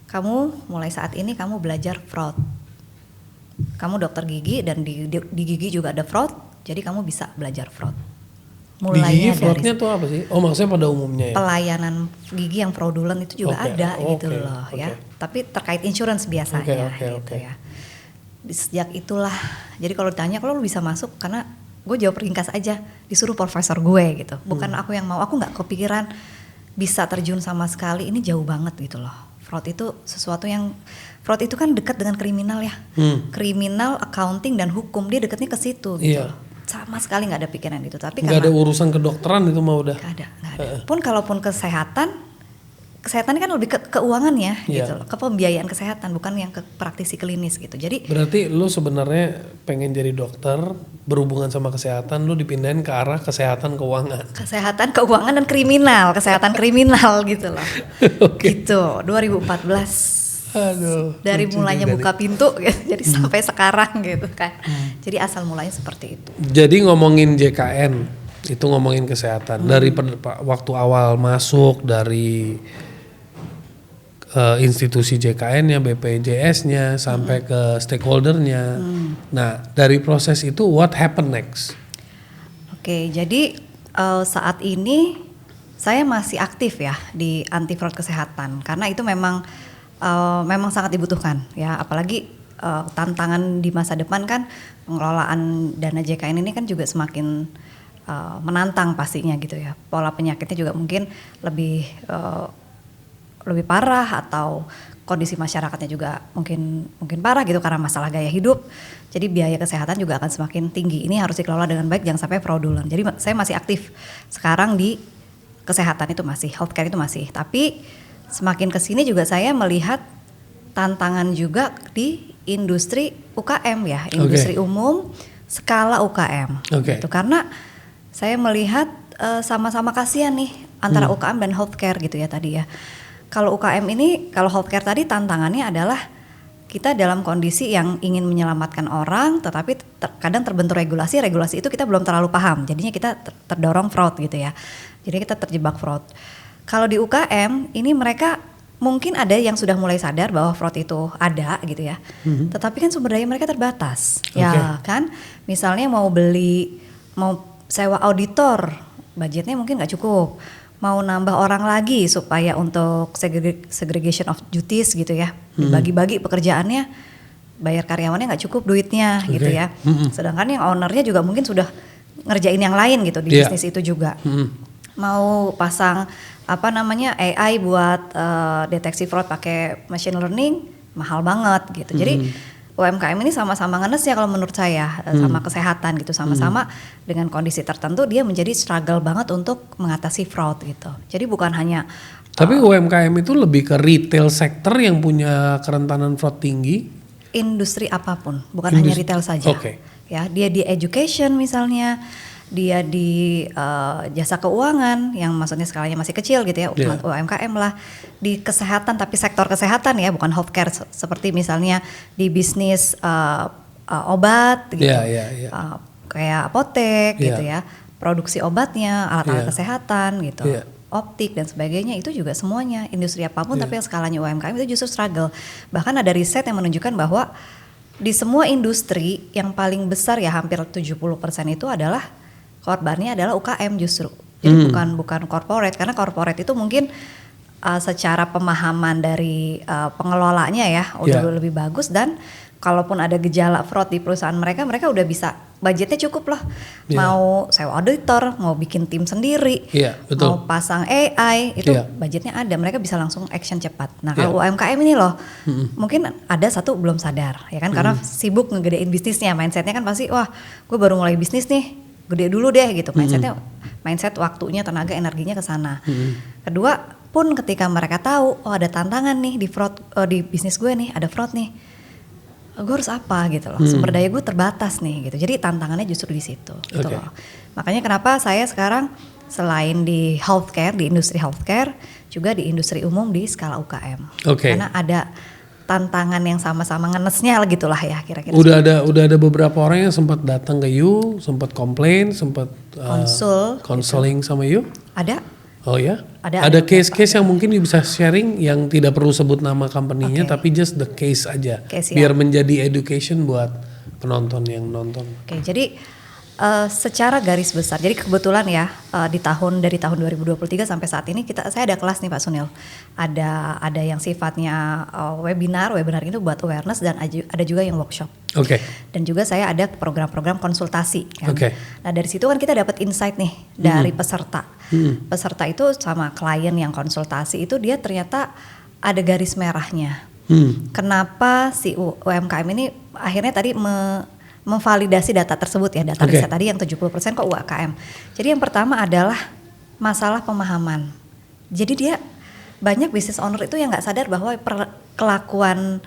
kamu mulai saat ini kamu belajar fraud. Kamu dokter gigi dan di gigi juga ada fraud, jadi kamu bisa belajar fraud. Mulainya di gigi fraudnya tuh apa sih? Oh maksudnya pada umumnya ya? Pelayanan gigi yang fraudulent itu juga ada ya. Tapi terkait insurance biasanya ya. Sejak itulah, jadi kalau ditanya kalau lu bisa masuk, karena gue jawab ringkas aja, disuruh profesor gue gitu. Bukan aku yang mau, aku gak kepikiran bisa terjun sama sekali, ini jauh banget gitu loh. Fraud itu sesuatu yang, fraud itu kan dekat dengan kriminal ya. Kriminal, accounting dan hukum, dia dekatnya ke situ gitu loh. Sama sekali nggak ada pikiran itu. Tapi nggak ada urusan kedokteran itu mah udah. Nggak ada. Pun kalaupun kesehatan ini kan lebih ke keuangan ya, gitu loh, ke pembiayaan kesehatan, bukan yang ke praktisi klinis gitu. Jadi berarti lu sebenarnya pengen jadi dokter berhubungan sama kesehatan, lu dipindahin ke arah kesehatan keuangan. Kesehatan keuangan dan kriminal, kesehatan kriminal gitu loh. Gitu. 2014. Aduh, dari mulainya buka pintu gitu, jadi sampai sekarang gitu kan. Jadi asal mulanya seperti itu. Jadi ngomongin JKN itu ngomongin kesehatan. Dari waktu awal masuk dari institusi JKN-nya, BPJS-nya sampai ke stakeholder-nya. Nah, dari proses itu what happen next? Oke, jadi saat ini saya masih aktif ya di anti fraud kesehatan, karena itu memang sangat dibutuhkan ya, apalagi tantangan di masa depan kan, pengelolaan dana JKN ini kan juga semakin menantang pastinya gitu ya. Pola penyakitnya juga mungkin lebih parah, atau kondisi masyarakatnya juga mungkin parah gitu karena masalah gaya hidup. Jadi biaya kesehatan juga akan semakin tinggi. Ini harus dikelola dengan baik, jangan sampai fraudulent. Jadi saya masih aktif sekarang di kesehatan itu masih, healthcare itu masih. Tapi semakin kesini juga saya melihat tantangan juga di industri UKM ya, industri umum skala UKM. Gitu. Karena saya melihat sama-sama kasihan nih antara UKM dan healthcare gitu ya tadi ya. Kalau UKM ini, kalau healthcare tadi tantangannya adalah kita dalam kondisi yang ingin menyelamatkan orang, tetapi kadang terbentur regulasi itu kita belum terlalu paham, jadinya kita terdorong fraud gitu ya. Jadi kita terjebak fraud. Kalau di UKM ini mereka mungkin ada yang sudah mulai sadar bahwa fraud itu ada gitu ya. Tetapi kan sumber daya mereka terbatas. Ya kan? Misalnya mau sewa auditor, budgetnya mungkin nggak cukup. Mau nambah orang lagi supaya untuk segregation of duties gitu ya. Bagi-bagi pekerjaannya, bayar karyawannya nggak cukup duitnya gitu ya. Sedangkan yang ownernya juga mungkin sudah ngerjain yang lain gitu di bisnis itu juga. Mau pasang AI buat deteksi fraud pakai machine learning mahal banget gitu. Jadi UMKM ini sama-sama ngenes ya kalau menurut saya, sama kesehatan gitu, sama-sama dengan kondisi tertentu dia menjadi struggle banget untuk mengatasi fraud gitu. Jadi bukan hanya tapi UMKM itu lebih ke retail sector yang punya kerentanan fraud tinggi. Industri apapun, bukan hanya retail saja. Ya, dia di education misalnya, dia di jasa keuangan yang maksudnya skalanya masih kecil gitu ya, UMKM lah, di kesehatan tapi sektor kesehatan ya, bukan healthcare seperti misalnya di bisnis obat gitu, kayak apotek gitu ya, produksi obatnya, alat-alat kesehatan gitu, optik dan sebagainya, itu juga semuanya industri apapun tapi yang skalanya UMKM itu justru struggle. Bahkan ada riset yang menunjukkan bahwa di semua industri yang paling besar ya hampir 70% itu adalah korbannya adalah UKM justru. Jadi bukan corporate, karena corporate itu mungkin secara pemahaman dari pengelolanya ya udah lebih bagus, dan kalaupun ada gejala fraud di perusahaan mereka udah bisa, budgetnya cukup loh. Mau sewa auditor, mau bikin tim sendiri, mau pasang AI, itu budgetnya ada, mereka bisa langsung action cepat. Nah kalau UMKM ini loh, mungkin ada satu belum sadar ya kan, karena sibuk ngegedein bisnisnya, mindsetnya kan pasti, wah gue baru mulai bisnis nih, gede dulu deh gitu, mindset waktunya, tenaga, energinya ke sana. Kedua pun ketika mereka tahu, oh ada tantangan nih di fraud, di bisnis gue nih ada fraud nih, gue harus apa gitu loh, sumber daya gue terbatas nih gitu. Jadi tantangannya justru di situ gitu loh. Makanya kenapa saya sekarang selain di healthcare, di industri healthcare, juga di industri umum di skala UKM. Karena ada tantangan yang sama-sama ngenesnya gitulah ya kira-kira. Udah ada beberapa orang yang sempat datang ke you, sempat komplain, sempat konseling gitu sama you? Ada. Oh ya? Ada case-case yang mungkin you bisa sharing yang tidak perlu sebut nama company-nya, tapi just the case aja. Biar menjadi education buat penonton yang nonton. Jadi secara garis besar, jadi kebetulan ya dari tahun 2023 sampai saat ini saya ada kelas nih Pak Sunil, ada yang sifatnya webinar itu buat awareness, dan ada juga yang workshop. Dan juga saya ada program-program konsultasi kan. Nah dari situ kan kita dapat insight nih dari peserta. Peserta itu sama klien yang konsultasi itu dia ternyata ada garis merahnya. Kenapa si UMKM ini akhirnya tadi memvalidasi data tersebut ya, data riset tadi yang 70% kok UMKM. Jadi yang pertama adalah masalah pemahaman. Jadi dia banyak business owner itu yang nggak sadar bahwa kelakuan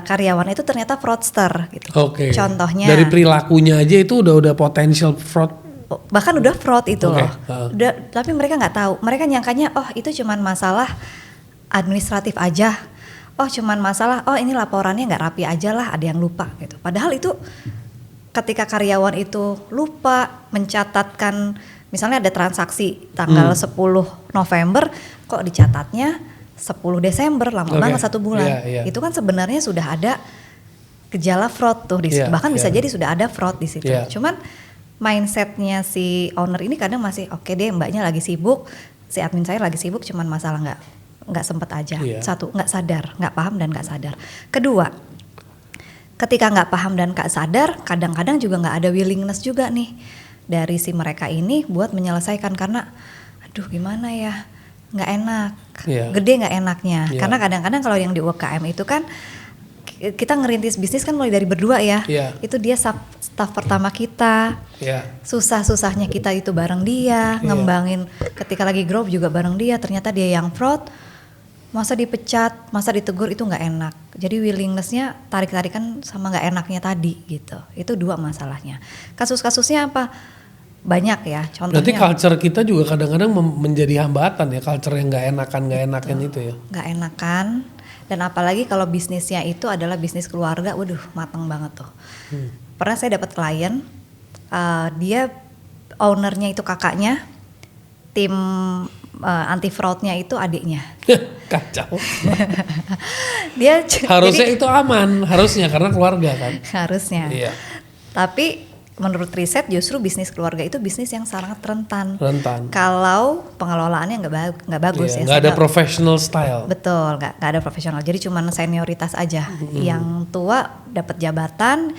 karyawan itu ternyata fraudster gitu. Contohnya dari perilakunya aja itu udah potential fraud. Bahkan udah fraud itu loh. Tapi mereka nggak tahu. Mereka nyangkanya itu cuman masalah administratif aja. Cuman masalah, ini laporannya nggak rapi aja lah, ada yang lupa gitu. Padahal itu ketika karyawan itu lupa mencatatkan, misalnya ada transaksi tanggal 10 November, kok dicatatnya 10 Desember, lama banget 1 bulan. Itu kan sebenarnya sudah ada gejala fraud tuh di situ. Bahkan bisa jadi sudah ada fraud di situ. Cuman mindsetnya si owner ini kadang masih oke deh, mbaknya lagi sibuk, si admin saya lagi sibuk, cuman masalah nggak sempet aja. Satu, nggak sadar, nggak paham dan nggak sadar. Kedua, ketika nggak paham dan nggak sadar, kadang-kadang juga nggak ada willingness juga nih dari si mereka ini buat menyelesaikan, karena aduh gimana ya, nggak enak, gede nggak enaknya. Karena kadang-kadang kalau yang di UKM itu kan kita ngerintis bisnis kan mulai dari berdua ya. Iya. Itu dia staff pertama kita. Iya. Susah-susahnya kita itu bareng dia, ngembangin ketika lagi grow juga bareng dia. Ternyata dia yang fraud, masa dipecat, masa ditegur itu nggak enak. Jadi willingness-nya tarik-tarikan sama nggak enaknya tadi gitu. Itu 2 masalahnya. Kasus-kasusnya apa? Banyak ya. Contohnya. Berarti culture kita juga kadang-kadang menjadi hambatan ya, culture yang nggak enakan itu ya. Nggak enakan. Dan apalagi kalau bisnisnya itu adalah bisnis keluarga, waduh mateng banget tuh. Pernah saya dapat klien, dia ownernya itu kakaknya, tim anti fraudnya itu adiknya. Kacau. Dia Harusnya jadi, itu aman, harusnya karena keluarga kan. harusnya. Iya. Tapi menurut riset justru bisnis keluarga itu bisnis yang sangat rentan. Kalau pengelolaannya nggak bagus ya. Nggak ada professional style. Betul, nggak ada profesional. Jadi cuma senioritas aja. Yang tua dapat jabatan,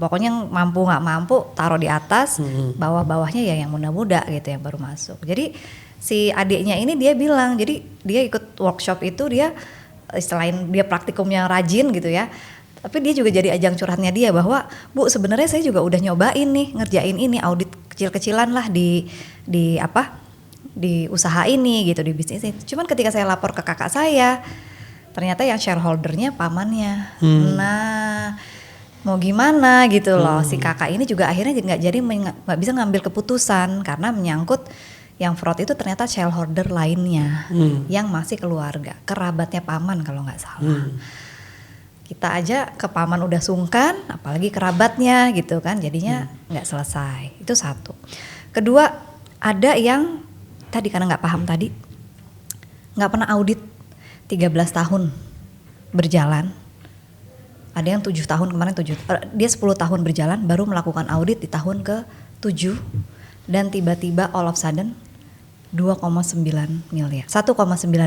pokoknya yang mampu nggak mampu taruh di atas, bawah-bawahnya ya yang muda-muda gitu yang baru masuk. Jadi si adiknya ini dia bilang, jadi dia ikut workshop itu dia selain dia praktikumnya rajin gitu ya. Tapi dia juga jadi ajang curhatnya dia bahwa Bu sebenarnya saya juga udah nyobain nih ngerjain ini audit kecil-kecilan lah di usaha ini gitu, di bisnis ini. Cuman ketika saya lapor ke kakak saya ternyata yang shareholdernya pamannya. Nah mau gimana gitu loh, si kakak ini juga akhirnya nggak bisa ngambil keputusan karena menyangkut yang fraud itu ternyata shareholder lainnya yang masih keluarga, kerabatnya paman kalau nggak salah. Kita aja ke paman udah sungkan, apalagi kerabatnya gitu kan, jadinya nggak selesai. Itu satu. Kedua, ada yang tadi karena nggak paham tadi, nggak pernah audit 13 tahun berjalan. Ada yang 7 tahun kemarin dia 10 tahun berjalan baru melakukan audit di tahun ke-7 dan tiba-tiba all of sudden 2,9 miliar, 1,9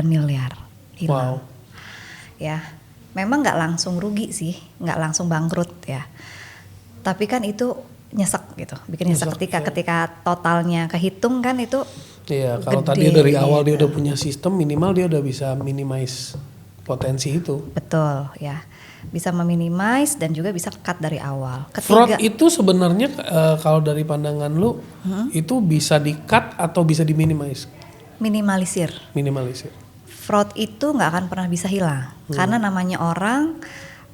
miliar hilang. Wow. Ya. Memang nggak langsung rugi sih, nggak langsung bangkrut ya. Tapi kan itu nyesek gitu, bikin nyesek ketika totalnya kehitung kan itu. Iya, kalau tadi dari awal dia udah punya sistem, minimal dia udah bisa minimize potensi itu. Betul ya, bisa meminimize dan juga bisa cut dari awal. Fraud itu sebenarnya kalau dari pandangan lu itu bisa di-cut atau bisa diminimize? Minimalisir. Fraud itu nggak akan pernah bisa hilang karena namanya orang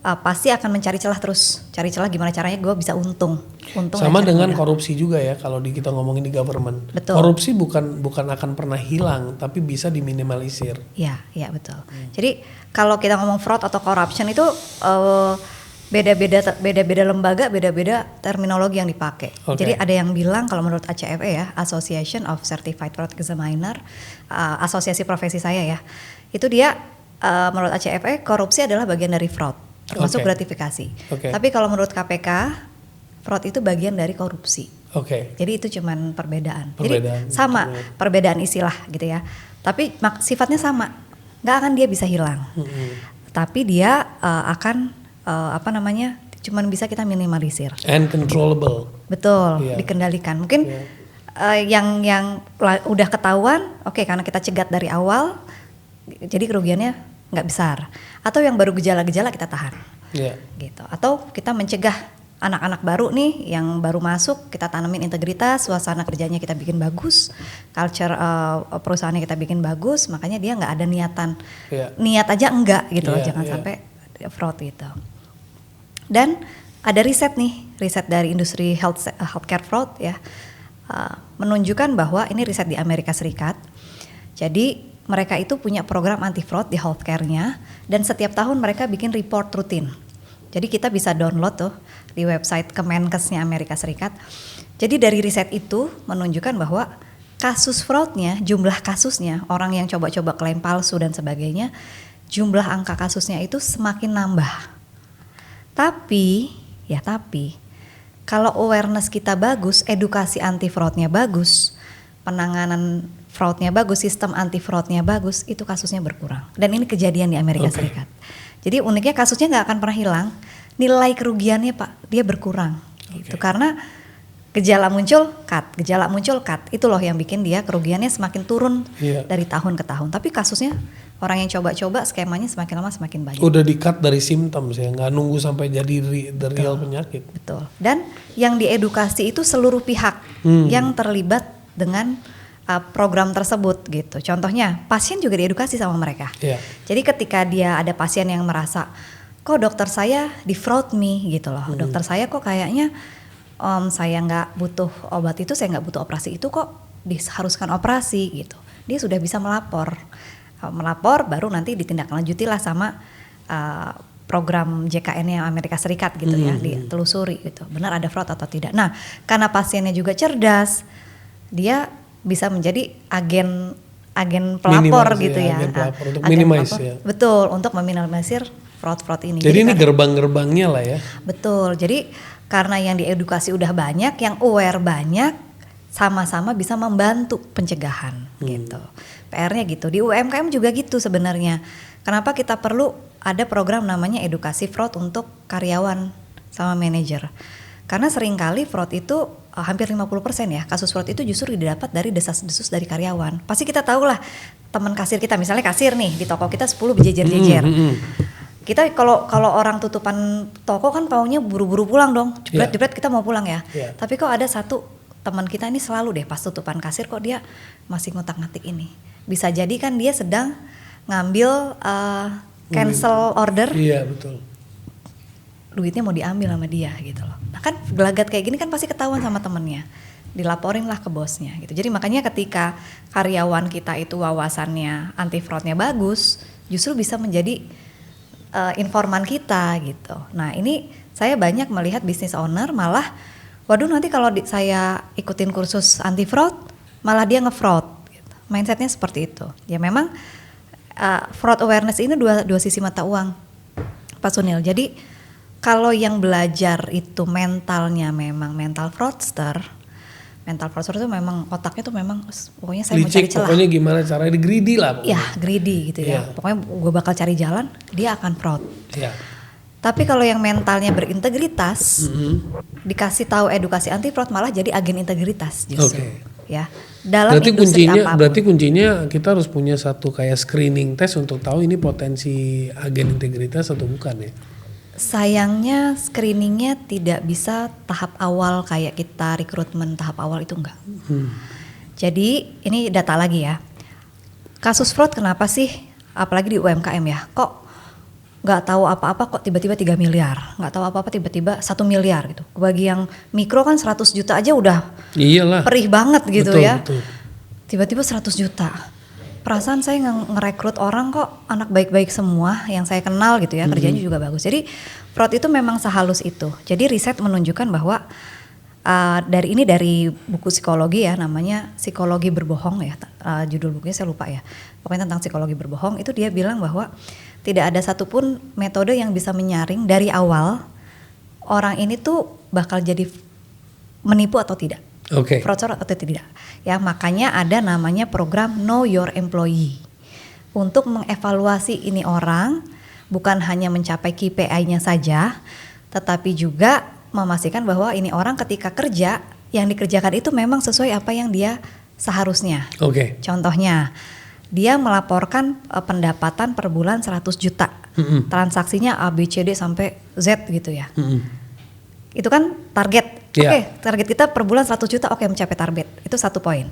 pasti akan mencari celah terus, cari celah gimana caranya gue bisa untung. Sama dengan korupsi juga ya kalau kita ngomongin di government. Betul. Korupsi bukan akan pernah hilang tapi bisa diminimalisir. Iya betul. Jadi kalau kita ngomong fraud atau corruption itu beda-beda lembaga, beda-beda terminologi yang dipakai. Okay. Jadi ada yang bilang kalau menurut ACFE ya, Association of Certified Fraud Examiner, asosiasi profesi saya ya, itu dia menurut ACFE korupsi adalah bagian dari fraud, termasuk gratifikasi. Tapi kalau menurut KPK, fraud itu bagian dari korupsi. Jadi itu cuman perbedaan. Jadi sama perbedaan istilah gitu ya. Tapi sifatnya sama, nggak akan dia bisa hilang. Tapi dia akan cuman bisa kita minimalisir. And controllable. Betul, dikendalikan. Mungkin yang udah ketahuan, karena kita cegat dari awal, jadi kerugiannya nggak besar. Atau yang baru gejala-gejala kita tahan, gitu. Atau kita mencegah anak-anak baru nih, yang baru masuk, kita tanamin integritas, suasana kerjanya kita bikin bagus, culture perusahaannya kita bikin bagus, makanya dia nggak ada niatan, niat aja enggak gitu loh, jangan sampai fraud gitu. Dan ada riset dari industri healthcare fraud ya, menunjukkan bahwa ini riset di Amerika Serikat. Jadi mereka itu punya program anti fraud di healthcare-nya dan setiap tahun mereka bikin report rutin. Jadi kita bisa download tuh di website Kemenkesnya Amerika Serikat. Jadi dari riset itu menunjukkan bahwa kasus fraudnya, jumlah kasusnya, orang yang coba-coba klaim palsu dan sebagainya, jumlah angka kasusnya itu semakin nambah. Tapi kalau awareness kita bagus, edukasi anti fraudnya bagus, penanganan fraudnya bagus, sistem anti fraudnya bagus, itu kasusnya berkurang. Dan ini kejadian di Amerika Serikat. Jadi uniknya kasusnya nggak akan pernah hilang, nilai kerugiannya dia berkurang. Gitu. Karena Gejala muncul, cut. Gejala muncul, cut. Itu loh yang bikin dia kerugiannya semakin turun Iya. dari tahun ke tahun. Tapi kasusnya orang yang coba-coba skemanya semakin lama semakin banyak. Udah di-cut dari simptom ya, nggak nunggu sampai jadi the real penyakit. Betul. Dan yang diedukasi itu seluruh pihak yang terlibat dengan program tersebut gitu. Contohnya, pasien juga diedukasi sama mereka. Iya. Jadi ketika dia ada pasien yang merasa, kok dokter saya di-fraud me gitu loh. Dokter saya kok kayaknya saya nggak butuh obat itu, saya nggak butuh operasi itu, kok diharuskan operasi gitu. Dia sudah bisa melapor. Melapor baru nanti ditindaklanjuti lah sama program JKN-nya Amerika Serikat gitu ya, ditelusuri gitu. Benar ada fraud atau tidak. Nah, karena pasiennya juga cerdas, dia bisa menjadi agen pelapor gitu ya. Agen pelapor untuk minimize ya. Betul, untuk meminimalisir fraud-fraud ini. Jadi ini gerbang-gerbangnya lah ya. Betul. Jadi karena yang diedukasi udah banyak, yang aware banyak, sama-sama bisa membantu pencegahan gitu. PR-nya gitu. Di UMKM juga gitu sebenarnya. Kenapa kita perlu ada program namanya edukasi fraud untuk karyawan sama manajer? Karena seringkali fraud itu hampir 50% ya, kasus fraud itu justru didapat dari desas-desus dari karyawan. Pasti kita tahu lah teman kasir kita, misalnya kasir nih di toko kita 10 berjejer-jejer. Kita kalau orang tutupan toko kan paunya buru-buru pulang dong, jebret-jebret kita mau pulang ya. Tapi kok ada satu teman kita ini selalu deh pas tutupan kasir kok dia masih ngotak-ngatik ini. Bisa jadi kan dia sedang ngambil cancel order. Iya betul. Duitnya mau diambil sama dia gitu loh. Nah kan gelagat kayak gini kan pasti ketahuan sama temennya. Dilaporin lah ke bosnya gitu. Jadi makanya ketika karyawan kita itu wawasannya anti fraudnya bagus, justru bisa menjadi informan kita gitu. Nah ini saya banyak melihat business owner malah, waduh nanti kalau saya ikutin kursus anti fraud, malah dia nge-fraud. Gitu. Mindsetnya seperti itu. Ya memang fraud awareness ini dua sisi mata uang, Pak Sunil. Jadi kalau yang belajar itu mentalnya memang mental fraudster itu memang otaknya tuh memang pokoknya saya mau cari celah. Pokoknya gimana caranya greedy lah pokoknya. Ya greedy gitu ya. Pokoknya gue bakal cari jalan, dia akan fraud. Iya. Tapi kalau yang mentalnya berintegritas, dikasih tahu edukasi anti fraud malah jadi agen integritas justru. Ya. Dalam industri apapun. Berarti kuncinya kita harus punya satu kayak screening test untuk tahu ini potensi agen integritas atau bukan ya. Sayangnya screeningnya tidak bisa tahap awal kayak kita rekrutmen tahap awal itu enggak. Jadi ini data lagi ya. Kasus fraud kenapa sih? Apalagi di UMKM ya. Kok nggak tahu apa-apa kok tiba-tiba 3 miliar. Nggak tahu apa-apa tiba-tiba 1 miliar gitu. Bagi yang mikro kan 100 juta aja udah perih banget gitu ya. Betul. Tiba-tiba 100 juta. Perasaan saya ngerekrut orang kok anak baik-baik semua yang saya kenal gitu ya, kerjanya juga bagus. Jadi fraud itu memang sehalus itu. Jadi riset menunjukkan bahwa dari buku psikologi ya, namanya Psikologi Berbohong ya, judul bukunya saya lupa ya. Pokoknya tentang psikologi berbohong itu dia bilang bahwa tidak ada satupun metode yang bisa menyaring dari awal orang ini tuh bakal jadi menipu atau tidak. Fraudster atau tidak. Ya, makanya ada namanya program Know Your Employee. Untuk mengevaluasi ini orang bukan hanya mencapai KPI-nya saja, tetapi juga memastikan bahwa ini orang ketika kerja yang dikerjakan itu memang sesuai apa yang dia seharusnya. Contohnya, dia melaporkan pendapatan per bulan 100 juta. Transaksinya A, B, C, D sampai Z gitu ya. Itu kan target. Target kita per bulan 100 juta, mencapai target. Itu satu poin.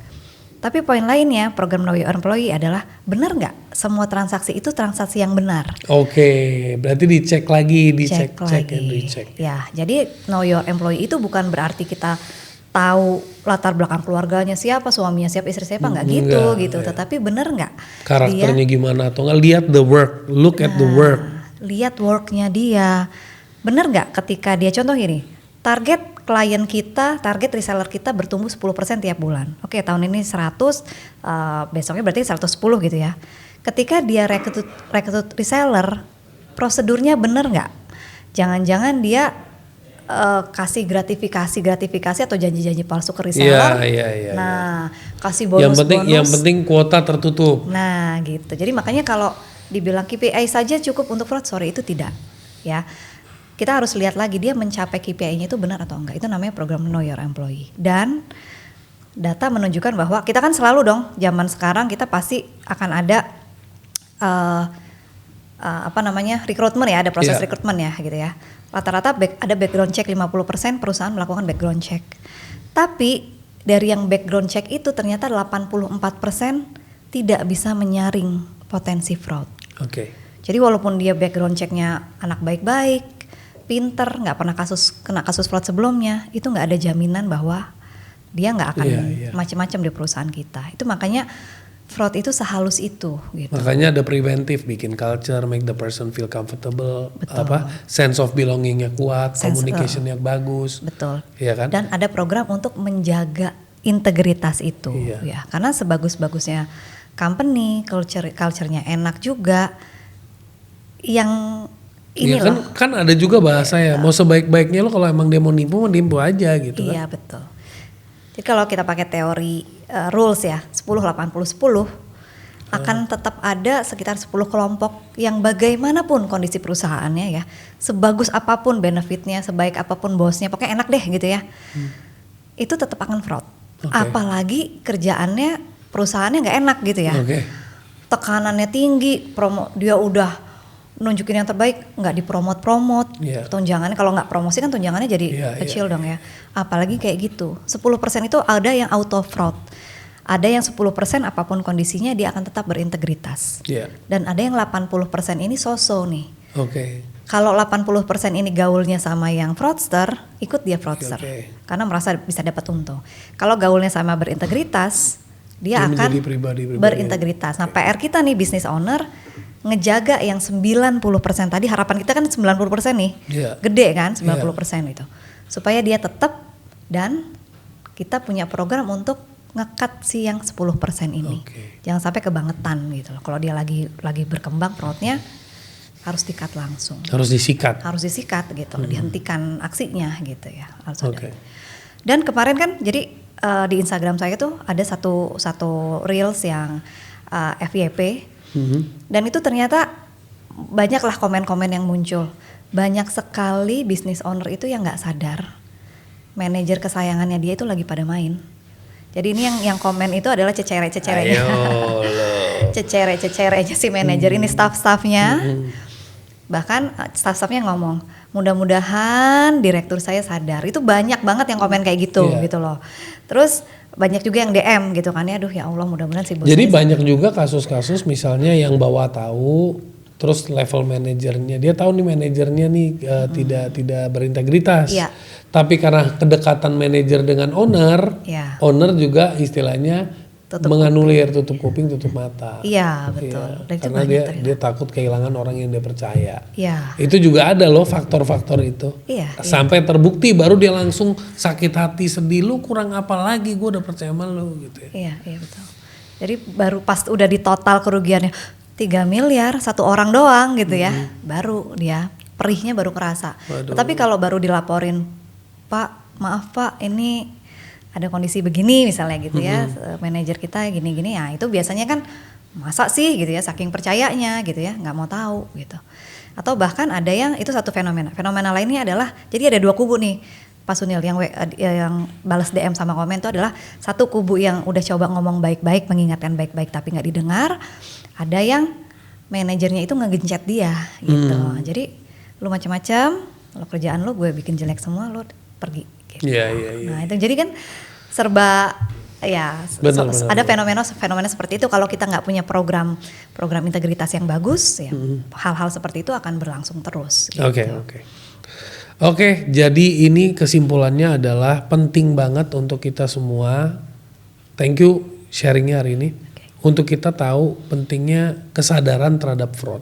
Tapi poin lainnya, program Know Your Employee adalah benar nggak semua transaksi itu transaksi yang benar? Berarti dicek lagi, dicek and recheck. Ya, jadi Know Your Employee itu bukan berarti kita tahu latar belakang keluarganya siapa, suaminya siapa, istri siapa, nggak gitu. Tetapi benar nggak? Karakternya gimana atau nggak? Lihat the work, look at the work. Lihat worknya dia. Benar nggak ketika dia contoh gini, target klien kita, target reseller kita bertumbuh 10% tiap bulan. Tahun ini 100, besoknya berarti 110 gitu ya. Ketika dia rekrut reseller, prosedurnya bener nggak? Jangan-jangan dia kasih gratifikasi atau janji-janji palsu ke reseller. Nah, kasih bonus-bonus. Yang penting kuota tertutup. Nah, gitu. Jadi makanya kalau dibilang KPI saja cukup untuk fraud, sorry itu tidak. Ya. kita harus lihat lagi dia mencapai KPI-nya itu benar atau enggak. Itu namanya program Know Your Employee. Dan data menunjukkan bahwa kita kan selalu dong, zaman sekarang kita pasti akan ada rekrutmen ya, ada proses rekrutmen ya gitu ya. Rata-rata ada background check 50% perusahaan melakukan background check. Tapi dari yang background check itu ternyata 84% tidak bisa menyaring potensi fraud. Oke. Jadi walaupun dia background checknya anak baik-baik, pinter, nggak pernah kena kasus fraud sebelumnya, itu nggak ada jaminan bahwa dia nggak akan macam-macam di perusahaan kita. Itu makanya fraud itu sehalus itu gitu. Makanya ada preventif, bikin culture, make the person feel comfortable, Betul. sense of belongingnya kuat, communicationnya bagus. Betul. Iya kan? Dan ada program untuk menjaga integritas itu, ya. Karena sebagus-bagusnya company, culture-nya enak juga, yang ini ya kan ada juga bahasa ya, mau sebaik-baiknya lo kalau emang dia mau nipu aja gitu kan. Iya betul. Jadi kalau kita pakai teori rules ya, 10-80-10 akan tetap ada sekitar 10 kelompok yang bagaimanapun kondisi perusahaannya ya, sebagus apapun benefitnya, sebaik apapun bosnya, pokoknya enak deh gitu ya, itu tetap akan fraud. Apalagi kerjaannya perusahaannya nggak enak gitu ya, tekanannya tinggi, dia udah nunjukin yang terbaik, nggak dipromot, tunjangannya kalau nggak promosi kan tunjangannya jadi kecil dong ya. Apalagi kayak gitu, 10% itu ada yang auto fraud, ada yang 10% apapun kondisinya dia akan tetap berintegritas, dan ada yang 80% ini so-so nih. Kalau 80% ini gaulnya sama yang fraudster, ikut dia fraudster, karena merasa bisa dapat untung. Kalau gaulnya sama berintegritas, dia akan berintegritas. Nah PR kita nih business owner, ngejaga yang 90% tadi, harapan kita kan 90% nih, gede kan 90% itu, supaya dia tetap, dan kita punya program untuk ngekat si yang 10% ini, jangan sampai kebangetan gitu loh. Kalau dia lagi berkembang fraudnya, harus di-cut langsung, harus disikat gitu, dihentikan aksinya gitu ya, harus ada. Dan kemarin kan jadi di Instagram saya tuh ada satu reels yang FYP. Dan itu ternyata banyaklah komen-komen yang muncul. Banyak sekali business owner itu yang nggak sadar manajer kesayangannya dia itu lagi pada main. Jadi ini yang komen itu adalah cecere-cecerenya. Cecere-cecerenya si manajer ini, staff-staffnya. Bahkan staff-staffnya ngomong, mudah-mudahan direktur saya sadar. Itu banyak banget yang komen kayak gitu gitu loh. Terus banyak juga yang DM gitu kan ya, aduh ya Allah mudah-mudahan si bos. Jadi banyak juga kasus-kasus misalnya yang bawa tahu, terus level manajernya dia tahu nih manajernya nih tidak berintegritas, tapi karena kedekatan manajer dengan owner, owner juga istilahnya menganulir, tutup kuping, tutup mata. Iya betul. Karena dia takut kehilangan orang yang dia percaya. Itu juga ada loh faktor-faktor itu. Sampai terbukti baru dia langsung sakit hati, sedih, lu kurang apa lagi, gue udah percaya sama lu gitu ya. Iya betul. Jadi baru pas udah di total kerugiannya 3 miliar satu orang doang gitu ya, baru dia perihnya baru kerasa. Tapi kalau baru dilaporin, Pak maaf Pak ini ada kondisi begini misalnya gitu ya, manajer kita gini-gini ya, itu biasanya kan masa sih gitu ya, saking percayanya gitu ya, nggak mau tahu gitu. Atau bahkan ada yang itu satu fenomena lainnya adalah, jadi ada dua kubu nih Pak Sunil, yang balas DM sama komen itu adalah satu kubu yang udah coba ngomong baik-baik, mengingatkan baik-baik tapi nggak didengar. Ada yang manajernya itu ngegencet dia gitu. Jadi lu macam-macam, lu kerjaan lu gue bikin jelek semua, lu pergi. Gitu. Nah itu jadi kan serba ya, ada fenomena seperti itu. Kalau kita nggak punya program integritas yang bagus ya, hal-hal seperti itu akan berlangsung terus. Gitu. Oke, jadi ini kesimpulannya adalah penting banget untuk kita semua. Thank you sharingnya hari ini. Untuk kita tahu pentingnya kesadaran terhadap fraud.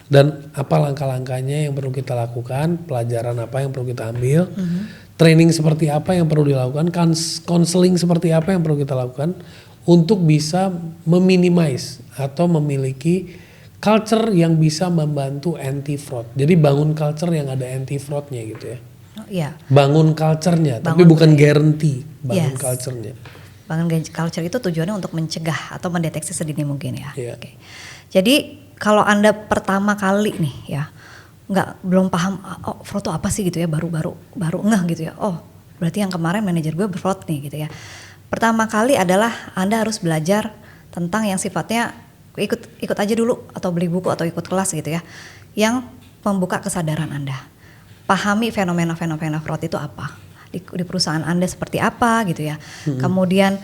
Dan apa langkah-langkahnya yang perlu kita lakukan, pelajaran apa yang perlu kita ambil, training seperti apa yang perlu dilakukan, counseling seperti apa yang perlu kita lakukan untuk bisa meminimize atau memiliki culture yang bisa membantu anti fraud. Jadi bangun culture yang ada anti fraudnya gitu ya. Bangun culture-nya, tapi bukan guarantee, bangun culture-nya. Bangun culture itu tujuannya untuk mencegah atau mendeteksi sedini mungkin ya. Jadi kalau Anda pertama kali nih ya belum paham fraud itu apa sih gitu ya, baru ngeh gitu ya. Oh, berarti yang kemarin manajer gue berfraud nih gitu ya. Pertama kali adalah Anda harus belajar tentang yang sifatnya ikut aja dulu atau beli buku atau ikut kelas gitu ya, yang membuka kesadaran Anda. Pahami fenomena-fenomena fraud itu apa di perusahaan Anda, seperti apa gitu ya. Kemudian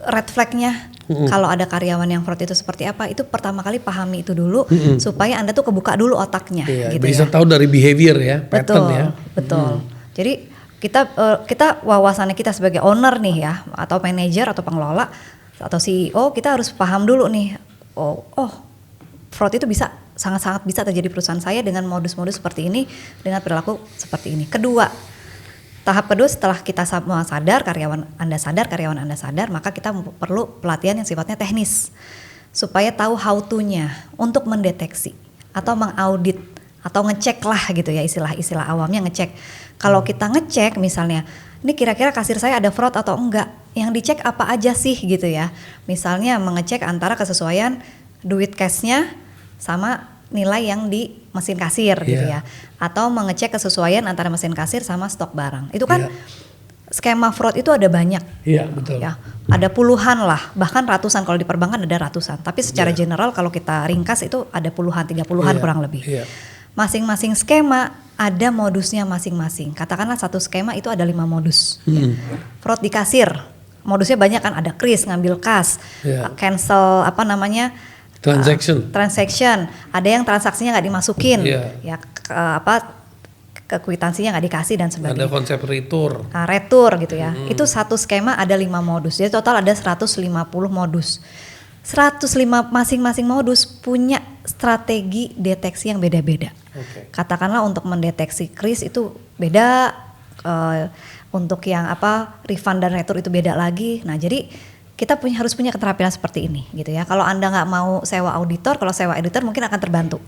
red flag-nya kalau ada karyawan yang fraud itu seperti apa, itu pertama kali pahami itu dulu supaya Anda tuh kebuka dulu otaknya gitu bisa ya. tahu dari behavior ya, pattern ya. Betul. Jadi kita wawasannya kita sebagai owner nih ya, atau manajer atau pengelola atau CEO, kita harus paham dulu nih. Oh, fraud itu bisa sangat-sangat bisa terjadi perusahaan saya dengan modus-modus seperti ini, dengan perilaku seperti ini. Tahap kedua, setelah kita semua sadar, karyawan Anda sadar, maka kita perlu pelatihan yang sifatnya teknis supaya tahu how to-nya untuk mendeteksi atau mengaudit atau ngecek lah gitu ya, istilah awamnya ngecek. Kalau kita ngecek misalnya, ini kira-kira kasir saya ada fraud atau enggak, yang dicek apa aja sih gitu ya. Misalnya mengecek antara kesesuaian duit cashnya sama nilai yang di mesin kasir gitu ya, atau mengecek kesesuaian antara mesin kasir sama stok barang. Itu kan skema fraud itu ada banyak. Iya, betul. Ya, ada puluhan lah, bahkan ratusan, kalau di perbankan ada ratusan. Tapi secara general kalau kita ringkas itu ada puluhan, 30-an kurang lebih. Masing-masing skema ada modusnya masing-masing. Katakanlah satu skema itu ada 5 modus. Ya. Fraud di kasir, modusnya banyak kan, ada kris, ngambil kas, cancel transaction, ada yang transaksinya nggak dimasukin, ya kwitansinya nggak dikasih dan sebagainya. Ada konsep retur gitu ya. Itu satu skema ada 5 modus. Jadi total ada 150 modus. 105 masing-masing modus punya strategi deteksi yang beda-beda. Katakanlah untuk mendeteksi kris itu beda, untuk yang refund dan retur itu beda lagi. Nah, jadi kita harus punya keterampilan seperti ini gitu ya. Kalau Anda nggak mau sewa auditor, kalau sewa editor mungkin akan terbantu.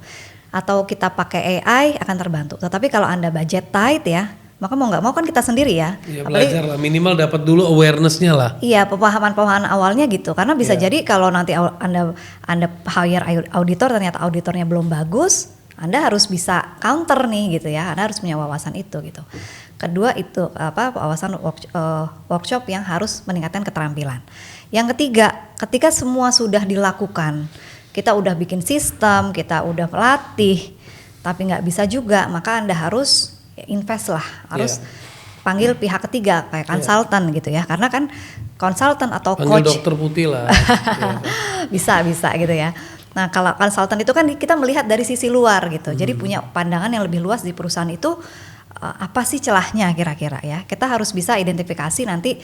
Atau kita pakai AI akan terbantu. Tetapi kalau Anda budget tight ya, maka mau nggak mau kan kita sendiri ya. Belajar lah, minimal dapat dulu awareness-nya lah. Iya, pemahaman awalnya gitu. Karena bisa jadi kalau nanti Anda hire auditor, ternyata auditornya belum bagus, Anda harus bisa counter nih gitu ya. Anda harus punya wawasan itu gitu. Kedua itu wawasan workshop yang harus meningkatkan keterampilan. Yang ketiga, ketika semua sudah dilakukan, kita udah bikin sistem, kita udah pelatih, tapi nggak bisa juga, maka Anda harus invest lah, harus panggil pihak ketiga kayak konsultan gitu ya, karena kan konsultan atau panggil coach. dokter putih lah. bisa gitu ya. Nah, kalau konsultan itu kan kita melihat dari sisi luar gitu, jadi punya pandangan yang lebih luas di perusahaan itu. Apa sih celahnya kira-kira ya? Kita harus bisa identifikasi nanti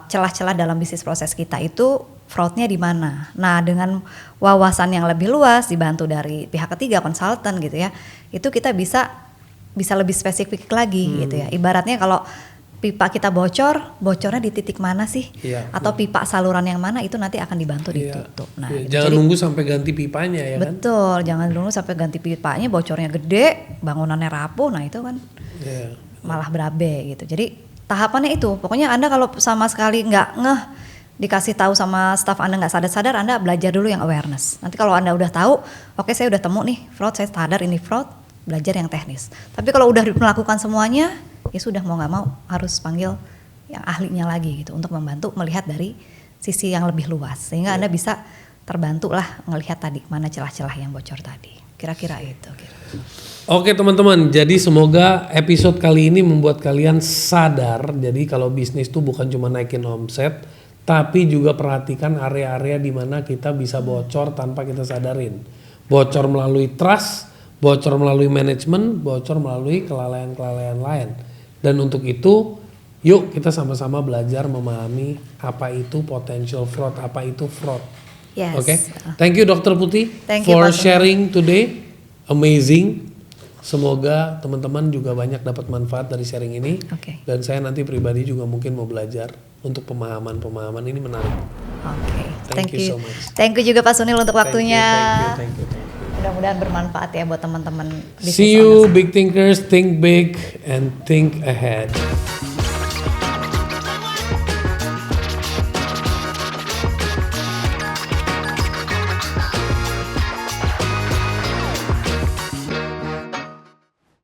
celah-celah dalam bisnis proses kita itu fraudnya di mana. Nah, dengan wawasan yang lebih luas dibantu dari pihak ketiga konsultan gitu ya, itu kita bisa lebih spesifik lagi gitu ya. Ibaratnya kalau pipa kita bocornya di titik mana sih? Atau pipa saluran yang mana, itu nanti akan dibantu ditutup. Nah, jangan nunggu sampai ganti pipanya ya kan? Betul, jangan nunggu sampai ganti pipanya, bocornya gede, bangunannya rapuh, nah itu kan malah berabe gitu. Jadi tahapannya itu, pokoknya Anda kalau sama sekali nggak ngeh, dikasih tahu sama staff Anda nggak sadar-sadar, Anda belajar dulu yang awareness. Nanti kalau Anda udah tahu, oke, saya udah temu nih fraud, saya sadar ini fraud, belajar yang teknis. Tapi kalau udah melakukan semuanya, ya sudah, mau nggak mau harus panggil yang ahlinya lagi gitu untuk membantu melihat dari sisi yang lebih luas, sehingga Anda bisa terbantu lah melihat tadi mana celah-celah yang bocor tadi. Kira-kira itu. Oke teman-teman, jadi semoga episode kali ini membuat kalian sadar. Jadi kalau bisnis tuh bukan cuma naikin omset, tapi juga perhatikan area-area di mana kita bisa bocor tanpa kita sadarin. Bocor melalui trust, bocor melalui manajemen, bocor melalui kelalaian-kelalaian lain. Dan untuk itu, yuk kita sama-sama belajar memahami apa itu potential fraud, apa itu fraud. Yes. Oke, thank you Dr. Putih for sharing today, amazing. Semoga teman-teman juga banyak dapat manfaat dari sharing ini. Dan saya nanti pribadi juga mungkin mau belajar untuk pemahaman ini menarik. Thank you so much. Thank you juga Pak Sunil untuk waktunya. Thank you. Mudah-mudahan bermanfaat ya buat teman-teman. See you big thinkers, think big and think ahead.